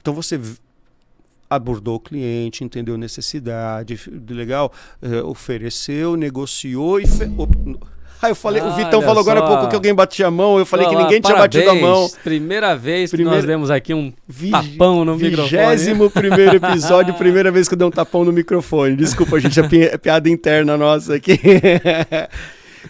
A: Então, você abordou o cliente, entendeu a necessidade, legal, ofereceu, negociou e... eu falei, o Vitão falou agora há pouco que alguém batia a mão, eu falei que ninguém tinha batido a mão.
B: Primeira vez que nós demos aqui um tapão no microfone.
A: 21º episódio, primeira vez que eu dei um tapão no microfone. Desculpa, gente, é piada interna nossa aqui.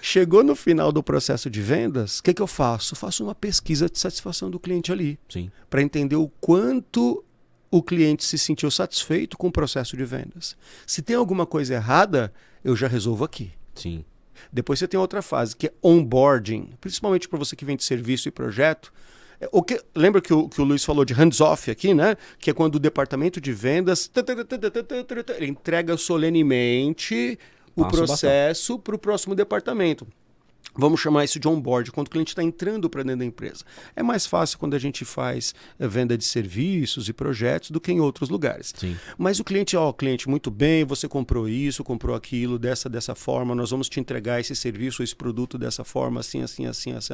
A: Chegou no final do processo de vendas, o que eu faço? Faço uma pesquisa de satisfação do cliente ali.
B: Sim.
A: Para entender o quanto o cliente se sentiu satisfeito com o processo de vendas. Se tem alguma coisa errada, eu já resolvo aqui.
B: Sim.
A: Depois você tem outra fase, que é onboarding, principalmente para você que vende serviço e projeto. Lembra que o Luiz falou de hands-off aqui, né? Que é quando o departamento de vendas ele entrega solenemente o processo para o próximo departamento. Vamos chamar isso de onboard, quando o cliente está entrando para dentro da empresa. É mais fácil quando a gente faz venda de serviços e projetos do que em outros lugares.
B: Sim.
A: Mas o cliente, cliente, muito bem, você comprou isso, comprou aquilo, dessa forma, nós vamos te entregar esse serviço, esse produto dessa forma, assim,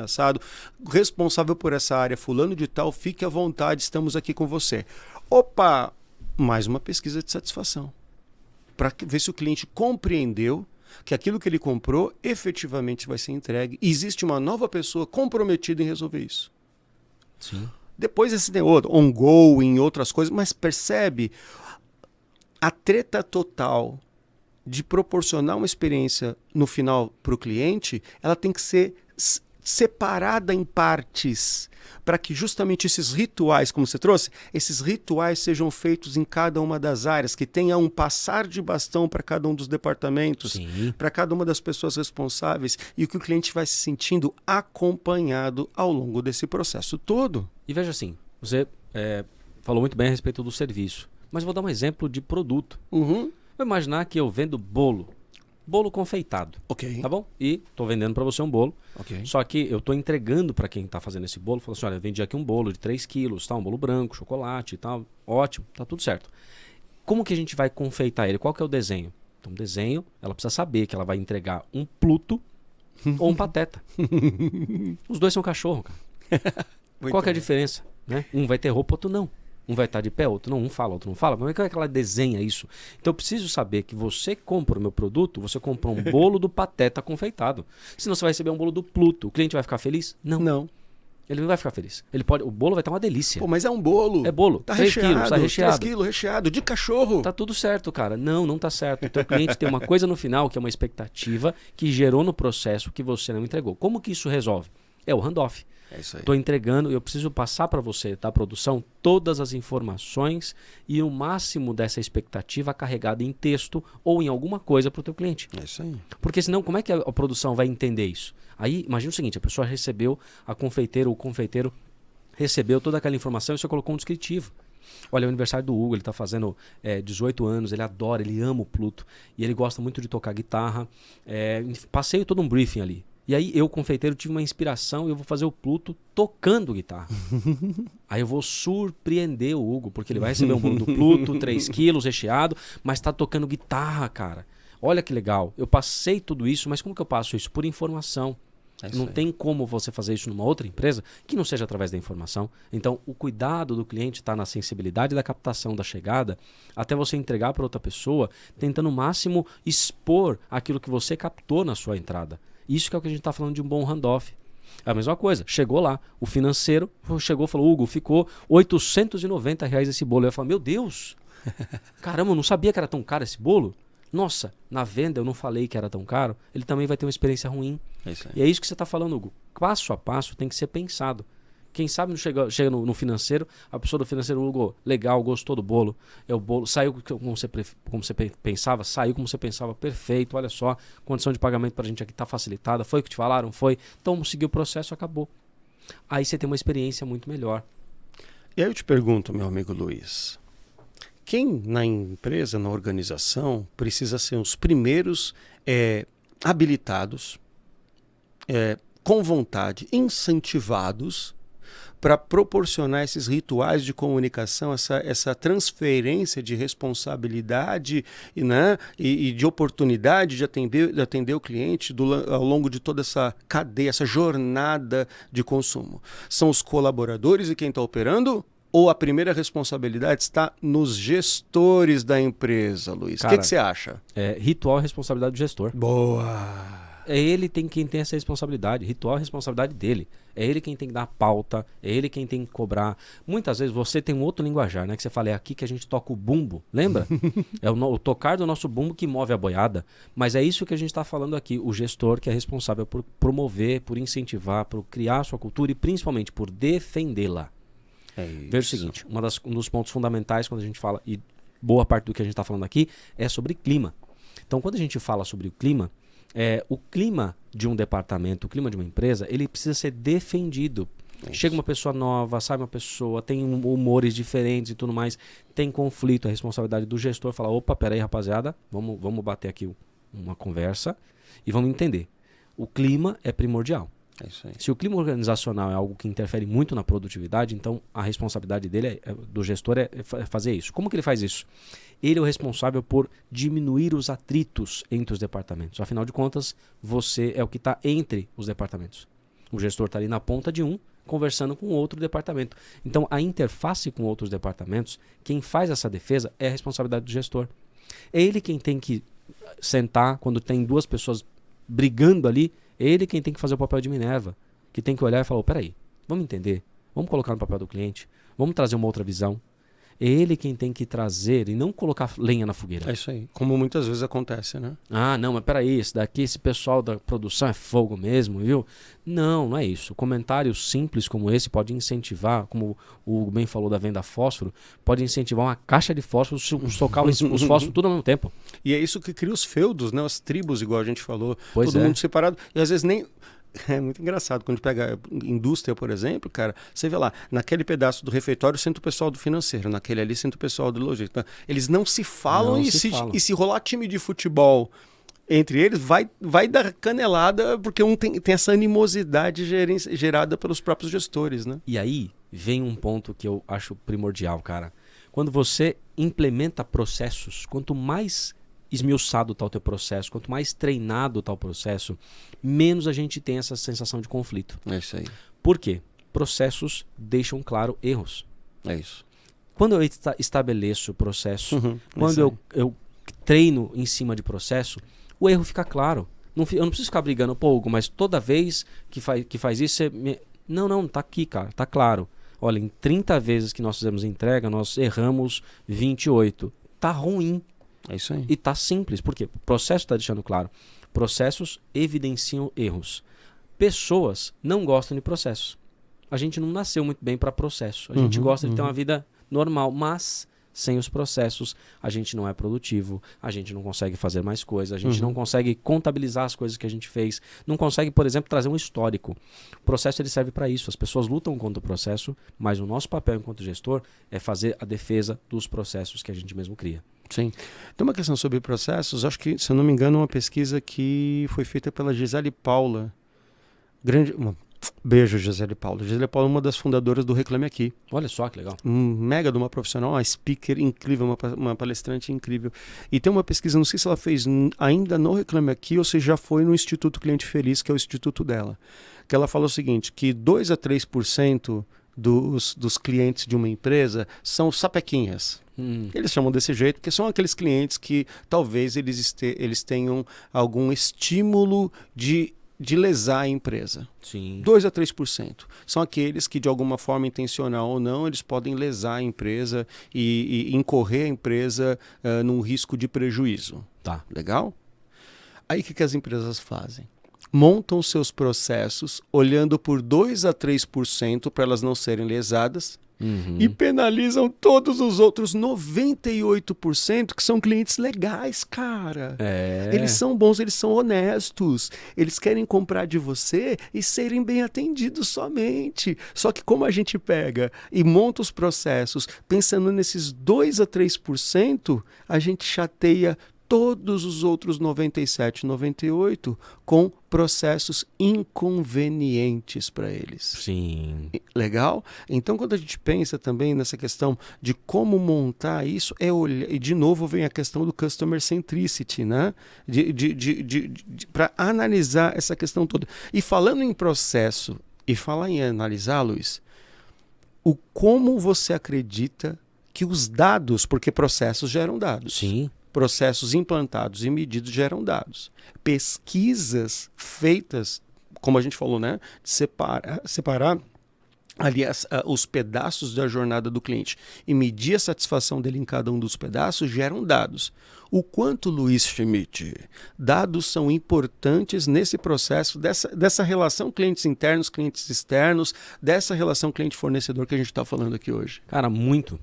A: assado. Responsável por essa área, fulano de tal, fique à vontade, estamos aqui com você. Opa! Mais uma pesquisa de satisfação. Para ver se o cliente compreendeu que aquilo que ele comprou efetivamente vai ser entregue. E existe uma nova pessoa comprometida em resolver isso.
B: Sim.
A: Depois esse tem outro, ongoing, outras coisas, mas percebe a treta total de proporcionar uma experiência no final para o cliente, ela tem que ser separada em partes, para que justamente esses rituais, como você trouxe, esses rituais sejam feitos em cada uma das áreas, que tenha um passar de bastão para cada um dos departamentos, para cada uma das pessoas responsáveis, e que o cliente vai se sentindo acompanhado ao longo desse processo todo.
B: E veja assim, você falou muito bem a respeito do serviço, mas vou dar um exemplo de produto. Vou imaginar que eu vendo bolo confeitado, tá bom? E tô vendendo para você um bolo, só que eu tô entregando para quem tá fazendo esse bolo, falou assim, olha, eu vendi aqui um bolo de 3 quilos, tá? Um bolo branco, chocolate e tal, ótimo, tá tudo certo. Como que a gente vai confeitar ele? Qual que é o desenho? Então, o desenho, ela precisa saber que ela vai entregar um Pluto ou um Pateta. Os dois são cachorro, cara. Qual que é a diferença? Né? Um vai ter roupa, outro não. Um vai estar de pé, outro não. Um fala, outro não fala. Como é que ela desenha isso? Então eu preciso saber que você compra o meu produto, você comprou um bolo do Pateta confeitado. Senão você vai receber um bolo do Pluto. O cliente vai ficar feliz?
A: Não.
B: Ele não vai ficar feliz. O bolo vai estar uma delícia.
A: Pô, mas é um bolo.
B: É bolo.
A: Tá
B: 3 quilos, tá recheado.
A: 3 quilos recheado, de cachorro.
B: Tá tudo certo, cara. Não tá certo. O teu cliente tem uma coisa no final, que é uma expectativa que gerou no processo que você não entregou. Como que isso resolve? É o handoff.
A: É isso aí.
B: Estou entregando, eu preciso passar para você, da produção, todas as informações e o máximo dessa expectativa carregada em texto ou em alguma coisa para o teu cliente.
A: É isso aí.
B: Porque senão, como é que a produção vai entender isso? Aí, imagina o seguinte, a pessoa recebeu, a confeiteira ou o confeiteiro recebeu toda aquela informação e você colocou um descritivo. Olha, é o aniversário do Hugo, ele está fazendo 18 anos, ele adora, ele ama o Pluto e ele gosta muito de tocar guitarra. Passei todo um briefing ali. E aí eu, confeiteiro, tive uma inspiração e eu vou fazer o Pluto tocando guitarra. Aí eu vou surpreender o Hugo, porque ele vai receber um bolo do Pluto, 3 quilos recheado, mas está tocando guitarra, cara. Olha que legal. Eu passei tudo isso, mas como que eu passo isso? Por informação. Não tem como você fazer isso numa outra empresa que não seja através da informação. Então, o cuidado do cliente está na sensibilidade da captação, da chegada, até você entregar para outra pessoa, tentando o máximo expor aquilo que você captou na sua entrada. Isso que é o que a gente está falando de um bom handoff. É a mesma coisa. Chegou lá, o financeiro chegou e falou, Hugo, ficou R$890 esse bolo. Eu falei, meu Deus, caramba, eu não sabia que era tão caro esse bolo. Nossa, na venda eu não falei que era tão caro. Ele também vai ter uma experiência ruim. E é isso que você está falando, Hugo. Passo a passo tem que ser pensado. Quem sabe não chega no financeiro, a pessoa do financeiro, Hugo, legal, gostou do bolo. O bolo saiu como você pensava, saiu como você pensava, perfeito, olha só, condição de pagamento para a gente aqui está facilitada, foi o que te falaram, foi. Então, seguiu o processo, acabou. Aí você tem uma experiência muito melhor.
A: E aí eu te pergunto, meu amigo Luiz, quem na empresa, na organização, precisa ser os primeiros habilitados, com vontade, incentivados para proporcionar esses rituais de comunicação, essa transferência de responsabilidade e de oportunidade de atender o cliente ao longo de toda essa cadeia, essa jornada de consumo? São os colaboradores e quem está operando? Ou a primeira responsabilidade está nos gestores da empresa, Luiz? O que você acha?
B: Ritual é responsabilidade do gestor.
A: Boa!
B: É ele quem tem essa responsabilidade. Ritual é responsabilidade dele. É ele quem tem que dar a pauta, é ele quem tem que cobrar. Muitas vezes você tem um outro linguajar, né? Que você fala, é aqui que a gente toca o bumbo, lembra? É o tocar do nosso bumbo que move a boiada. Mas é isso que a gente está falando aqui. O gestor que é responsável por promover, por incentivar, por criar a sua cultura e principalmente por defendê-la. Veja o seguinte, um dos pontos fundamentais quando a gente fala, e boa parte do que a gente está falando aqui, é sobre clima. Então, quando a gente fala sobre o clima de um departamento, o clima de uma empresa, ele precisa ser defendido. Chega uma pessoa nova, sai uma pessoa, tem humores diferentes e tudo mais, tem conflito, a responsabilidade do gestor falar, opa, peraí, rapaziada, vamos bater aqui uma conversa e vamos entender. O clima é primordial.
A: É isso aí.
B: Se o clima organizacional é algo que interfere muito na produtividade, então a responsabilidade dele, do gestor, é fazer isso. Como que ele faz isso? Ele é o responsável por diminuir os atritos entre os departamentos. Afinal de contas, você é o que está entre os departamentos. O gestor está ali na ponta de um, conversando com outro departamento. Então, a interface com outros departamentos, quem faz essa defesa é a responsabilidade do gestor. É ele quem tem que sentar quando tem duas pessoas brigando ali, é ele quem tem que fazer o papel de Minerva, que tem que olhar e falar, peraí, vamos entender, vamos colocar no papel do cliente, vamos trazer uma outra visão. É ele quem tem que trazer e não colocar lenha na fogueira.
A: É isso aí, como muitas vezes acontece, né?
B: Ah, não, mas peraí, esse pessoal da produção é fogo mesmo, viu? Não é isso. Comentários simples como esse pode incentivar, como o Hugo bem falou da venda fósforo, pode incentivar uma caixa de fósforo, socar os fósforos tudo ao mesmo tempo.
A: E é isso que cria os feudos, né? As tribos, igual a gente falou,
B: pois
A: todo mundo separado. E às vezes nem... É muito engraçado, quando a gente pega indústria, por exemplo, cara, você vê lá, naquele pedaço do refeitório senta o pessoal do financeiro, naquele ali senta o pessoal do logístico. Eles não se falam, e se rolar time de futebol entre eles, vai dar canelada, porque um tem essa animosidade gerada pelos próprios gestores, né?
B: E aí vem um ponto que eu acho primordial, cara. Quando você implementa processos, quanto mais esmiuçado está o teu processo, quanto mais treinado está o processo, menos a gente tem essa sensação de conflito.
A: É isso aí.
B: Por quê? processos deixam claro erros.
A: É isso.
B: Quando eu estabeleço o processo, quando eu treino em cima de processo, o erro fica claro. Eu não preciso ficar brigando, pô, Hugo, mas toda vez que faz isso, você Não, tá aqui, cara, tá claro. Olha, em 30 vezes que nós fizemos entrega, nós erramos 28. Tá ruim.
A: É isso aí.
B: E tá simples. Por quê? O processo tá deixando claro. Processos evidenciam erros. Pessoas não gostam de processos. A gente não nasceu muito bem para processo. A gente gosta de ter uma vida normal, mas sem os processos a gente não é produtivo, a gente não consegue fazer mais coisas, a gente não consegue contabilizar as coisas que a gente fez, não consegue, por exemplo, trazer um histórico. O processo ele serve para isso. As pessoas lutam contra o processo, mas o nosso papel enquanto gestor é fazer a defesa dos processos que a gente mesmo cria.
A: Sim. Tem uma questão sobre processos, acho que, se eu não me engano, uma pesquisa que foi feita pela Gisele Paula. Beijo, Gisele Paula. Gisele Paula é uma das fundadoras do Reclame Aqui.
B: Olha só que legal.
A: Mega de uma profissional, uma speaker incrível, uma palestrante incrível. E tem uma pesquisa, não sei se ela fez ainda no Reclame Aqui ou se já foi no Instituto Cliente Feliz, que é o instituto dela. Que ela fala o seguinte, que 2 a 3% dos clientes de uma empresa são sapequinhas. Eles chamam desse jeito porque são aqueles clientes que talvez eles tenham algum estímulo de lesar a empresa.
B: Sim.
A: 2 a 3%. São aqueles que, de alguma forma, intencional ou não, eles podem lesar a empresa e incorrer a empresa num risco de prejuízo.
B: Tá.
A: Legal? Aí o que as empresas fazem? Montam seus processos olhando por 2 a 3% para elas não serem lesadas e penalizam todos os outros 98% que são clientes legais, cara. Eles são bons, eles são honestos. Eles querem comprar de você e serem bem atendidos somente. Só que como a gente pega e monta os processos pensando nesses 2 a 3%, a gente chateia todos os outros 97, 98 com processos inconvenientes para eles.
B: Sim.
A: Legal? Então, quando a gente pensa também nessa questão de como montar isso, e de novo vem a questão do customer centricity, né? Para analisar essa questão toda. E falando em processo, e falar em analisar, Luiz, como você acredita que os dados, porque processos geram dados.
B: Sim.
A: Processos implantados e medidos geram dados. Pesquisas feitas, como a gente falou, né? Separar ali os pedaços da jornada do cliente e medir a satisfação dele em cada um dos pedaços geram dados. O quanto, Luiz Schmidt, dados são importantes nesse processo dessa relação clientes internos, clientes externos, dessa relação cliente-fornecedor que a gente está falando aqui hoje? Cara,
B: muito,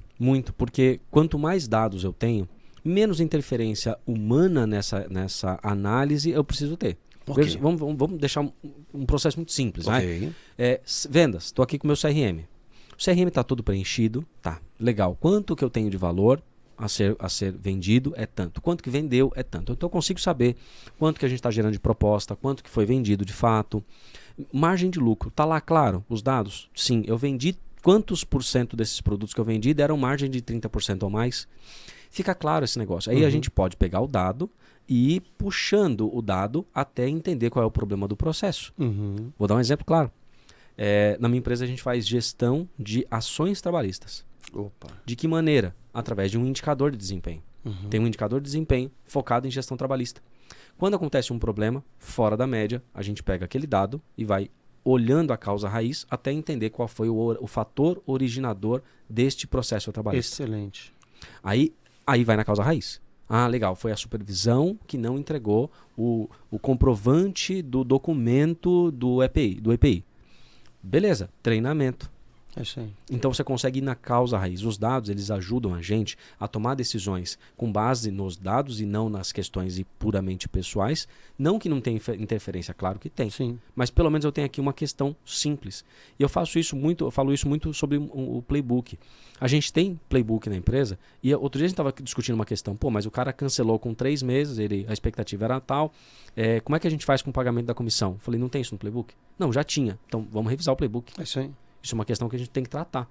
B: porque quanto mais dados eu tenho, menos interferência humana nessa análise eu preciso ter. Okay. Vamos deixar um processo muito simples.
A: Okay.
B: Né? Vendas, estou aqui com o meu CRM. O CRM está todo preenchido, tá, legal. Quanto que eu tenho de valor a ser vendido é tanto. Quanto que vendeu é tanto. Então eu consigo saber quanto que a gente está gerando de proposta, quanto que foi vendido de fato. Margem de lucro, está lá claro os dados? Sim, eu vendi quantos % desses produtos que eu vendi deram margem de 30% ou mais. Fica claro esse negócio. Aí a gente pode pegar o dado e ir puxando o dado até entender qual é o problema do processo. Vou dar um exemplo claro. Na minha empresa a gente faz gestão de ações trabalhistas.
A: Opa.
B: De que maneira? Através de um indicador de desempenho. Tem um indicador de desempenho focado em gestão trabalhista. Quando acontece um problema fora da média, a gente pega aquele dado e vai olhando a causa raiz até entender qual foi o fator originador deste processo trabalhista.
A: Excelente.
B: Aí vai na causa raiz. Ah, legal, foi a supervisão que não entregou o comprovante do documento do EPI. Beleza, treinamento.
A: É isso aí.
B: Então você consegue ir na causa raiz. Os dados, eles ajudam a gente a tomar decisões com base nos dados e não nas questões puramente pessoais. Não que não tenha interferência, claro que tem.
A: Sim.
B: Mas pelo menos eu tenho aqui uma questão simples. E eu falo isso muito sobre o playbook. A gente tem playbook na empresa e outro dia a gente estava discutindo uma questão. Pô, mas o cara cancelou com 3 meses, a expectativa era tal. Como é que a gente faz com o pagamento da comissão? Eu falei, não tem isso no playbook? Não, já tinha. Então vamos revisar o playbook.
A: É isso aí.
B: Isso é uma questão que a gente tem que tratar.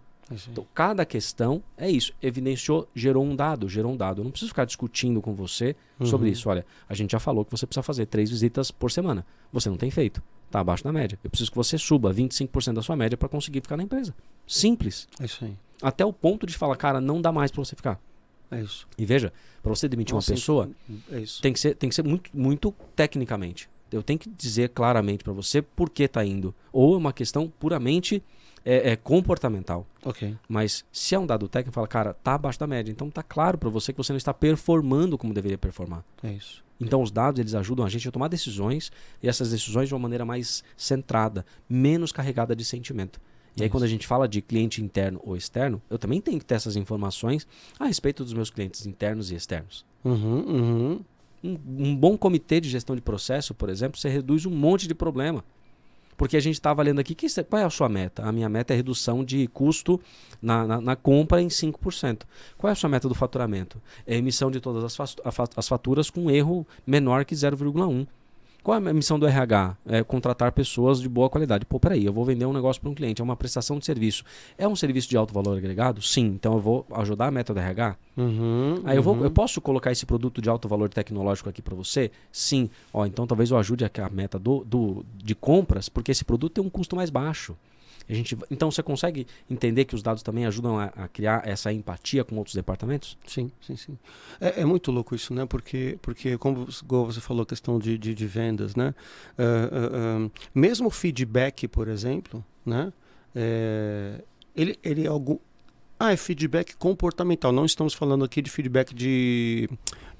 B: Então, cada questão é isso. Evidenciou, gerou um dado. Eu não preciso ficar discutindo com você sobre isso. Olha, a gente já falou que você precisa fazer 3 visitas por semana. Você não tem feito. está abaixo da média. Eu preciso que você suba 25% da sua média para conseguir ficar na empresa. Simples.
A: É isso aí.
B: Até o ponto de falar, cara, não dá mais para você ficar.
A: É isso.
B: E veja, para você demitir uma pessoa, tem que ser muito, muito tecnicamente. Eu tenho que dizer claramente para você por que está indo. Ou é uma questão puramente comportamental.
A: Ok.
B: Mas se é um dado técnico, fala, cara, tá abaixo da média. Então tá claro para você que você não está performando como deveria performar.
A: É isso.
B: Então os dados, eles ajudam a gente a tomar decisões, e essas decisões de uma maneira mais centrada, menos carregada de sentimento. E aí quando a gente fala de cliente interno ou externo, eu também tenho que ter essas informações a respeito dos meus clientes internos e externos. Um bom comitê de gestão de processo, por exemplo, você reduz um monte de problema. Porque a gente está avaliando aqui, qual é a sua meta? A minha meta é redução de custo na compra em 5%. Qual é a sua meta do faturamento? É a emissão de todas as faturas com erro menor que 0,1. Qual é a missão do RH? É contratar pessoas de boa qualidade. Pô, peraí, eu vou vender um negócio para um cliente, é uma prestação de serviço. É um serviço de alto valor agregado? Sim. Então eu vou ajudar a meta do RH? Aí eu posso colocar esse produto de alto valor tecnológico aqui para você? Sim. Então talvez eu ajude a meta de compras, porque esse produto tem um custo mais baixo. Então você consegue entender que os dados também ajudam a criar essa empatia com outros departamentos?
A: Sim. É muito louco isso, né? Porque como você falou, a questão de vendas, né? Mesmo o feedback, por exemplo, né? Ele é algo... é feedback comportamental. Não estamos falando aqui de feedback de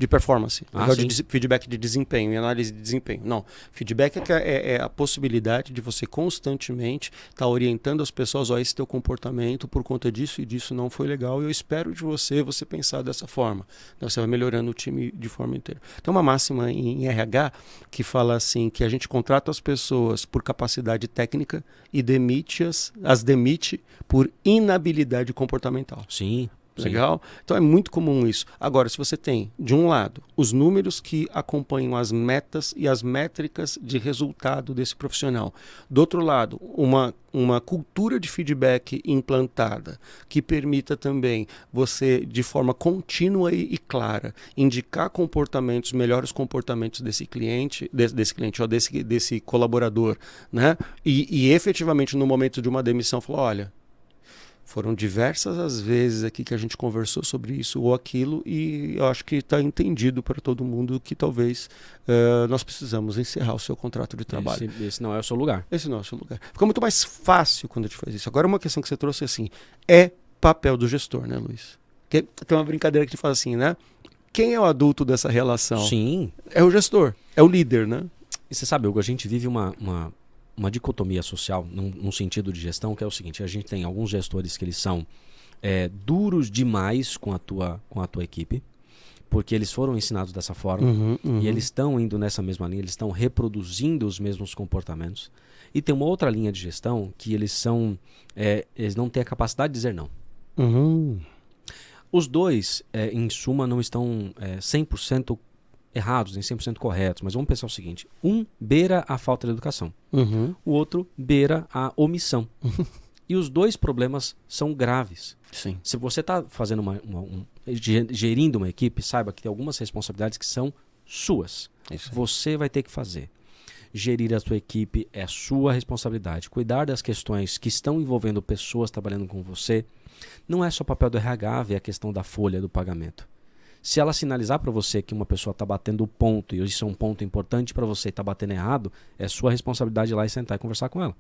A: performance. De feedback de desempenho e análise de desempenho. Não. Feedback é a possibilidade de você constantemente estar orientando as pessoas, esse teu comportamento por conta disso e disso não foi legal e eu espero de você pensar dessa forma. Então, você vai melhorando o time de forma inteira. Tem uma máxima em RH que fala assim, que a gente contrata as pessoas por capacidade técnica e as demite por inabilidade comportamental.
B: Sim.
A: Legal? Então é muito comum isso. Agora, se você tem, de um lado, os números que acompanham as metas e as métricas de resultado desse profissional. Do outro lado, uma cultura de feedback implantada que permita também você, de forma contínua e clara, indicar melhores comportamentos desse cliente, desse colaborador, né? E efetivamente, no momento de uma demissão, falar, olha, foram diversas as vezes aqui que a gente conversou sobre isso ou aquilo e eu acho que está entendido para todo mundo que talvez nós precisamos encerrar o seu contrato de trabalho.
B: Esse não é o seu lugar.
A: Esse não é o seu lugar. Fica muito mais fácil quando a gente faz isso. Agora, uma questão que você trouxe assim, é papel do gestor, né, Luiz? Tem uma brincadeira que a gente fala assim, né? Quem é o adulto dessa relação?
B: Sim.
A: É o gestor, é o líder, né?
B: E você sabe, Hugo, a gente vive uma dicotomia social, num sentido de gestão, que é o seguinte, a gente tem alguns gestores que eles são duros demais com a tua equipe, porque eles foram ensinados dessa forma, e eles estão indo nessa mesma linha, eles estão reproduzindo os mesmos comportamentos. E tem uma outra linha de gestão que eles não têm a capacidade de dizer não. Os dois, em suma, não estão 100% errados, nem 100% corretos, mas vamos pensar o seguinte, um beira a falta de educação, o outro beira a omissão. E os dois problemas são graves.
A: Sim.
B: Se você está fazendo gerindo uma equipe, saiba que tem algumas responsabilidades que são suas. Você vai ter que fazer. Gerir a sua equipe é sua responsabilidade. Cuidar das questões que estão envolvendo pessoas trabalhando com você não é só papel do RH ver a questão da folha do pagamento. Se ela sinalizar para você que uma pessoa está batendo o ponto, e isso é um ponto importante para você e está batendo errado, é sua responsabilidade ir lá e sentar e conversar com ela.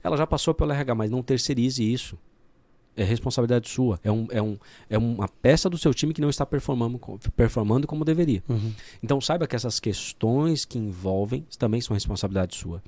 B: Ela já passou pelo RH, mas não terceirize isso. É responsabilidade sua. É uma peça do seu time que não está performando como deveria. Então saiba que essas questões que envolvem também são responsabilidade sua.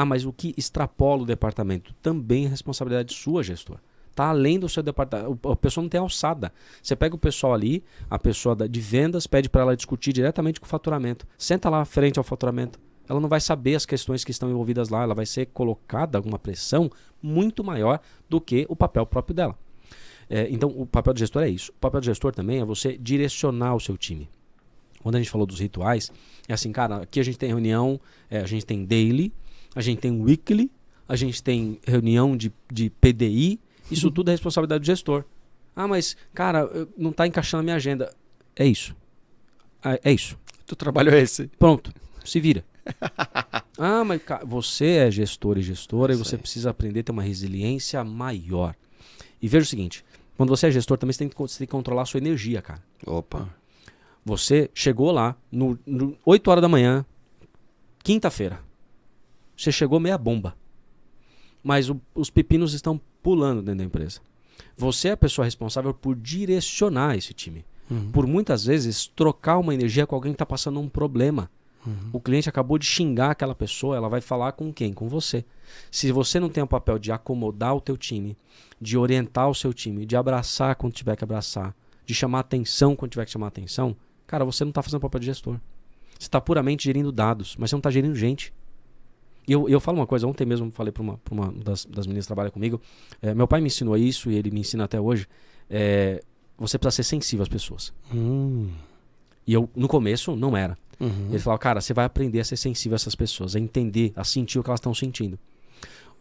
B: Mas o que extrapola o departamento também é responsabilidade sua, gestor. Está além do seu departamento. A pessoa não tem alçada. Você pega o pessoal ali, a pessoa de vendas, pede para ela discutir diretamente com o faturamento. Senta lá frente ao faturamento. Ela não vai saber as questões que estão envolvidas lá. Ela vai ser colocada uma pressão muito maior do que o papel próprio dela. Então, o papel do gestor é isso. O papel do gestor também é você direcionar o seu time. Quando a gente falou dos rituais, é assim, cara, aqui a gente tem reunião, a gente tem daily, a gente tem weekly, a gente tem reunião de PDI. Isso tudo é responsabilidade do gestor. Mas, cara, não está encaixando a minha agenda. É isso. É isso.
A: Teu trabalho é esse.
B: Pronto. Se vira. Mas você é gestor e gestora e você precisa aprender a ter uma resiliência maior. E veja o seguinte, quando você é gestor também você tem que controlar a sua energia, cara.
A: Opa.
B: Você chegou lá no 8 horas da manhã, quinta-feira. Você chegou meia bomba. Mas os pepinos estão pulando dentro da empresa. Você é a pessoa responsável por direcionar esse time. Por muitas vezes trocar uma energia com alguém que está passando um problema. O cliente acabou de xingar aquela pessoa, ela vai falar com quem? Com você. Se você não tem o papel de acomodar o teu time, de orientar o seu time, de abraçar quando tiver que abraçar, de chamar atenção quando tiver que chamar atenção, cara, você não está fazendo o papel de gestor. Você está puramente gerindo dados, mas você não está gerindo gente. E eu falo uma coisa, ontem mesmo falei para uma das meninas que trabalha comigo, meu pai me ensinou isso e ele me ensina até hoje, você precisa ser sensível às pessoas. E eu, no começo, não era. Ele falava, cara, você vai aprender a ser sensível a essas pessoas, a entender, a sentir o que elas estão sentindo.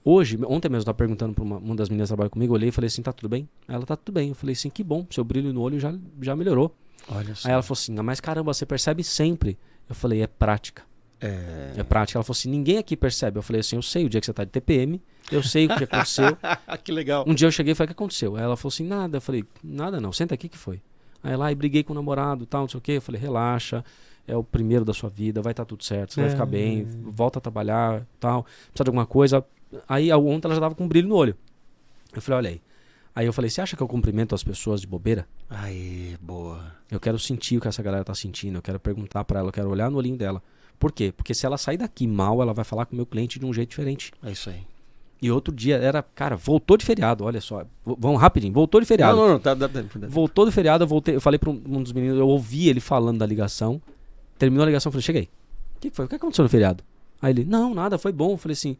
B: Hoje, ontem mesmo eu estava perguntando para uma das meninas que trabalha comigo, eu olhei e falei assim, tá tudo bem? Ela, tá tudo bem. Eu falei assim, que bom, seu brilho no olho já melhorou.
A: Olha só.
B: Aí ela falou assim, mas caramba, você percebe sempre. Eu falei, é prática. É prática. Ela falou assim, ninguém aqui percebe. Eu falei assim, eu sei o dia que você tá de TPM, eu sei o que aconteceu.
A: Que legal.
B: Um dia eu cheguei e falei, o que aconteceu? Aí ela falou assim, nada. Eu falei, nada não, senta aqui, que foi? Aí lá, e briguei com o namorado, tal, não sei o quê. Eu falei, relaxa, é o primeiro da sua vida, vai estar tudo certo, você vai ficar bem, volta a trabalhar, tal, precisa de alguma coisa. Aí ontem ela já tava com um brilho no olho. Eu falei, olha aí. Aí eu falei, você acha que eu cumprimento as pessoas de bobeira?
A: Aí, boa.
B: Eu quero sentir o que essa galera tá sentindo, eu quero perguntar pra ela, eu quero olhar no olhinho dela. Por quê? Porque se ela sair daqui mal, ela vai falar com o meu cliente de um jeito diferente.
A: É isso aí.
B: E outro dia cara, voltou de feriado, olha só. Vamos rapidinho, voltou de feriado.
A: Não, tá.
B: Voltou de feriado, eu falei pra um dos meninos, eu ouvi ele falando da ligação. Terminou a ligação, eu falei, cheguei. O que foi? O que aconteceu no feriado? Aí ele, não, nada, foi bom. Eu falei assim,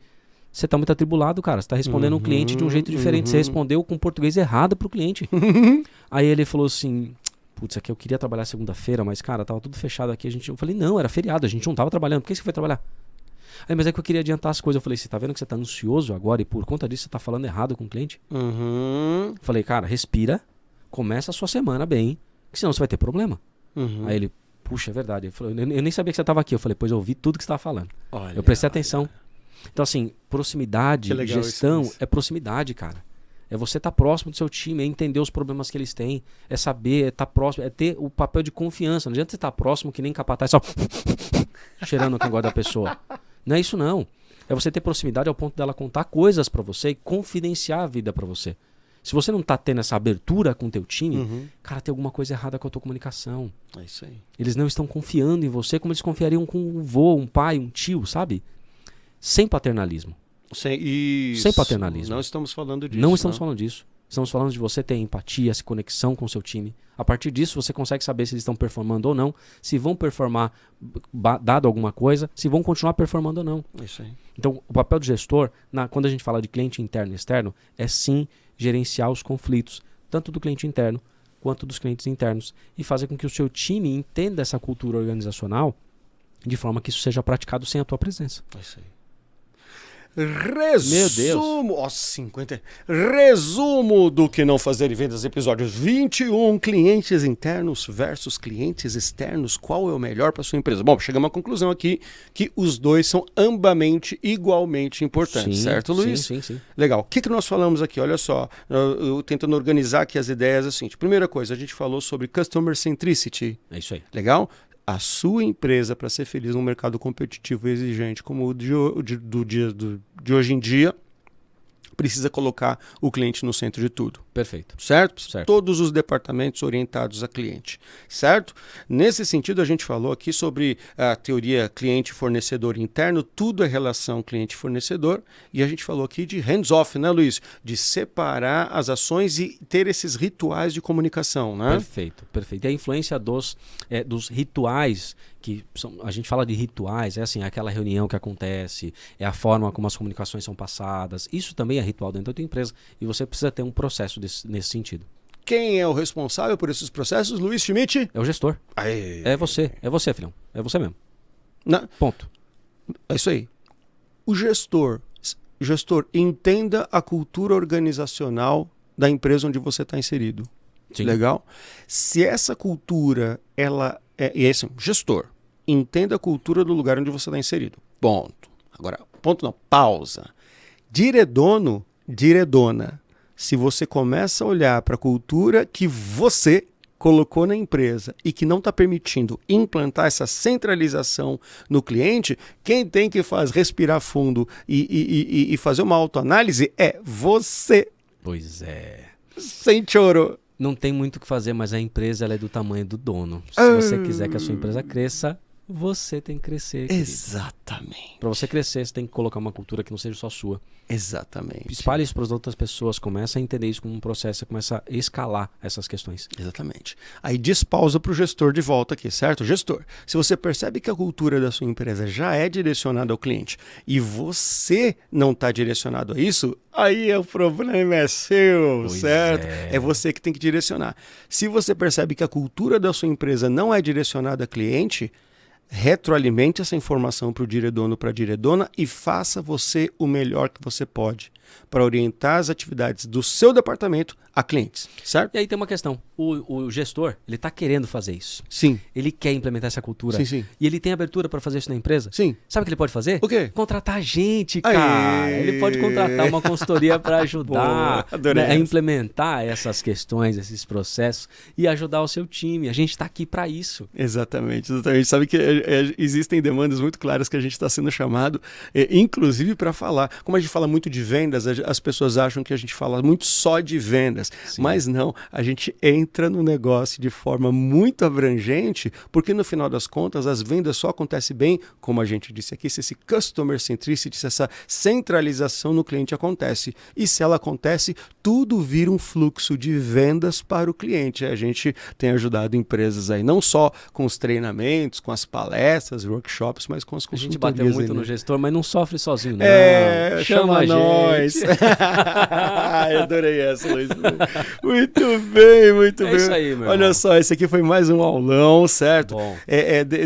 B: você tá muito atribulado, cara. Você tá respondendo um cliente de um jeito diferente. Você respondeu com português errado pro cliente. Aí ele falou assim, putz, aqui eu queria trabalhar segunda-feira, mas, cara, tava tudo fechado aqui. Eu falei, não, era feriado, a gente não tava trabalhando. Por que você foi trabalhar? Aí, mas é que eu queria adiantar as coisas. Eu falei, você tá vendo que você tá ansioso agora e por conta disso você tá falando errado com o cliente? Falei, cara, respira, começa a sua semana bem, que senão você vai ter problema. Aí ele, puxa, é verdade. Ele falou, eu nem sabia que você tava aqui. Eu falei, pois eu ouvi tudo que você tava falando. Eu prestei atenção. Então, assim, proximidade, gestão é proximidade, cara. É você estar próximo do seu time, é entender os problemas que eles têm, é saber, é estar próximo, é ter o papel de confiança. Não adianta você estar próximo que nem capataz, só cheirando o negócio da pessoa. Não é isso, não. É você ter proximidade ao ponto dela contar coisas pra você e confidenciar a vida pra você. Se você não tá tendo essa abertura com o teu time, cara, tem alguma coisa errada com a tua comunicação.
A: É isso aí.
B: Eles não estão confiando em você como eles confiariam com um vô, um pai, um tio, sabe? Sem paternalismo. Sem paternalismo.
A: Não estamos falando disso.
B: Não estamos falando disso. Estamos falando de você ter empatia, essa conexão com o seu time. A partir disso, você consegue saber se eles estão performando ou não, se vão performar dado alguma coisa, se vão continuar performando ou não.
A: Isso aí.
B: Então, o papel do gestor, quando a gente fala de cliente interno e externo, é sim gerenciar os conflitos, tanto do cliente interno quanto dos clientes internos, e fazer com que o seu time entenda essa cultura organizacional de forma que isso seja praticado sem a tua presença.
A: É isso aí. Resumo,
B: meu Deus.
A: 50. Resumo do que não fazer em vendas, episódio 21, clientes internos versus clientes externos, qual é o melhor para sua empresa? Bom, chegamos à conclusão aqui que os dois são ambamente igualmente importantes, certo, Luiz?
B: Sim.
A: Legal. O que nós falamos aqui? Olha só, eu tentando organizar aqui as ideias assim. Primeira coisa, a gente falou sobre customer centricity.
B: É isso aí.
A: Legal? A sua empresa, para ser feliz num mercado competitivo e exigente como o de hoje em dia, precisa colocar o cliente no centro de tudo.
B: Perfeito.
A: Certo? Todos os departamentos orientados a cliente. Certo? Nesse sentido, a gente falou aqui sobre a teoria cliente-fornecedor interno, tudo é relação cliente-fornecedor, e a gente falou aqui de hands-off, né, Luiz? De separar as ações e ter esses rituais de comunicação, né?
B: Perfeito. E a influência dos rituais, a gente fala de rituais, é assim, aquela reunião que acontece, é a forma como as comunicações são passadas, isso também é ritual dentro da tua empresa, e você precisa ter um processo nesse sentido.
A: Quem é o responsável por esses processos, Luiz Schmidt?
B: É o gestor.
A: Aê.
B: É você, filhão. É você mesmo. Ponto.
A: É isso aí. O gestor, entenda a cultura organizacional da empresa onde você está inserido.
B: Sim.
A: Legal? Se essa cultura, ela é assim, gestor, entenda a cultura do lugar onde você está inserido. Ponto. Agora, ponto não, pausa. Diredono, diredona. Se você começa a olhar para a cultura que você colocou na empresa e que não está permitindo implantar essa centralização no cliente, quem tem que respirar fundo e fazer uma autoanálise é você.
B: Pois é.
A: Sem choro.
B: Não tem muito o que fazer, mas a empresa ela é do tamanho do dono. Se você quiser que a sua empresa cresça, você tem que crescer.
A: Exatamente.
B: Para você crescer, você tem que colocar uma cultura que não seja só sua.
A: Exatamente.
B: Espalhe isso para as outras pessoas, começa a entender isso como um processo, começa a escalar essas questões.
A: Exatamente. Aí despausa para o gestor de volta aqui, certo? Gestor, se você percebe que a cultura da sua empresa já é direcionada ao cliente e você não está direcionado a isso, aí o problema é seu,
B: Pois
A: certo?
B: é.
A: É você que tem que direcionar. Se você percebe que a cultura da sua empresa não é direcionada a cliente, retroalimente essa informação para o diredono, para a diredona e faça você o melhor que você pode para orientar as atividades do seu departamento a clientes, certo?
B: E aí tem uma questão, o gestor, ele está querendo fazer isso.
A: Sim.
B: Ele quer implementar essa cultura.
A: Sim, sim.
B: E ele tem abertura para fazer isso na empresa?
A: Sim.
B: Sabe o que ele pode fazer?
A: O quê?
B: Contratar gente, cara.
A: Aê!
B: Ele pode contratar uma consultoria para ajudar,
A: Boa,
B: né, a implementar essas questões, esses processos e ajudar o seu time. A gente está aqui para isso.
A: Exatamente, exatamente. Sabe que existem demandas muito claras que a gente está sendo chamado, inclusive para falar. Como a gente fala muito de vendas, as pessoas acham que a gente fala muito só de vendas.
B: Sim.
A: Mas não, a gente entra no negócio de forma muito abrangente, porque no final das contas as vendas só acontecem bem, como a gente disse aqui, se esse customer centricity, se essa centralização no cliente acontece. E se ela acontece, tudo vira um fluxo de vendas para o cliente. A gente tem ajudado empresas aí, não só com os treinamentos, com as palestras, workshops, mas com as
B: A
A: consultorias.
B: gente bateu muito
A: aí, né?
B: no gestor, mas não sofre sozinho, não.
A: Chama
B: a
A: nós.
B: gente.
A: Eu adorei essa, Luiz. Muito bem, muito bem.
B: É isso aí, meu
A: Olha
B: irmão.
A: só, esse aqui foi mais um aulão, certo?
B: Bom.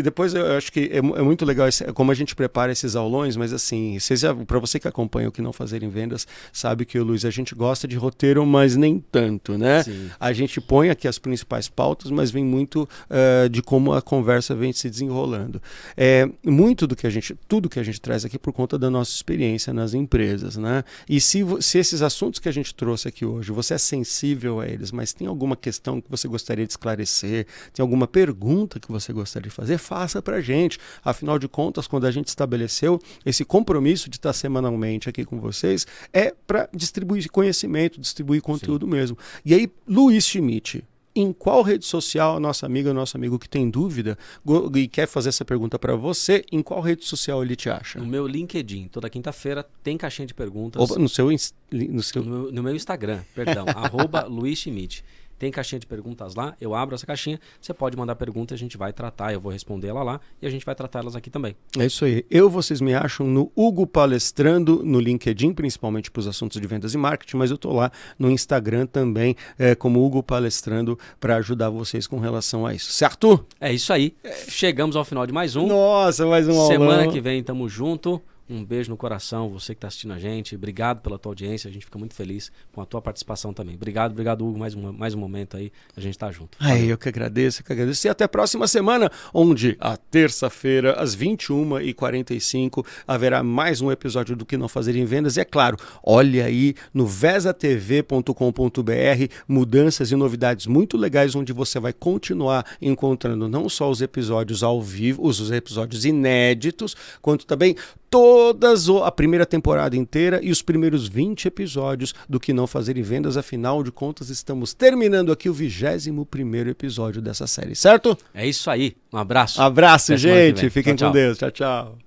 A: Depois eu acho que é muito legal como a gente prepara esses aulões, mas assim, para você que acompanha o Que Não Fazer em Vendas, sabe que, Luiz, a gente gosta de roteiro, mas nem tanto, né?
B: Sim.
A: A gente põe aqui as principais pautas, mas vem muito de como a conversa vem se desenrolando. Tudo que a gente traz aqui por conta da nossa experiência nas empresas, né? E se esses assuntos que a gente trouxe aqui hoje, você é sensível a eles, mas tem alguma questão que você gostaria de esclarecer, tem alguma pergunta que você gostaria de fazer, faça pra gente. Afinal de contas, quando a gente estabeleceu esse compromisso de estar semanalmente aqui com vocês, é para distribuir conhecimento, distribuir conteúdo mesmo. E aí, Luiz Schmidt, em qual rede social a nossa amiga, nosso amigo que tem dúvida e quer fazer essa pergunta para você, em qual rede social ele te acha?
B: No meu LinkedIn, toda quinta-feira tem caixinha de perguntas.
A: Opa,
B: No meu Instagram, perdão, @Luiz Schmidt. Tem caixinha de perguntas lá, eu abro essa caixinha, você pode mandar pergunta, a gente vai tratar, eu vou responder ela lá e a gente vai tratar elas aqui também.
A: É isso aí. Vocês me acham no Hugo Palestrando, no LinkedIn, principalmente para os assuntos de vendas e marketing, mas eu estou lá no Instagram também, como Hugo Palestrando, para ajudar vocês com relação a isso, certo?
B: É isso aí. Chegamos ao final de mais um.
A: Nossa, mais um aulão.
B: Semana que vem tamo junto. Um beijo no coração, você que está assistindo a gente. Obrigado pela tua audiência, a gente fica muito feliz com a tua participação também. Obrigado, Hugo, mais um momento aí, a gente tá junto.
A: Eu que agradeço. E até a próxima semana, onde a terça-feira, às 21h45, haverá mais um episódio do Que Não Fazer em Vendas. E é claro, olha aí no vesatv.com.br, mudanças e novidades muito legais, onde você vai continuar encontrando não só os episódios ao vivo, os episódios inéditos, quanto também a primeira temporada inteira e os primeiros 20 episódios do Que Não Fazer em Vendas. Afinal de contas, estamos terminando aqui o 21º episódio dessa série, certo?
B: É isso aí. Um abraço.
A: Abraço,
B: Até semana que
A: gente.
B: vem.
A: Fiquem
B: Tchau,
A: com
B: tchau.
A: Deus. Tchau, tchau.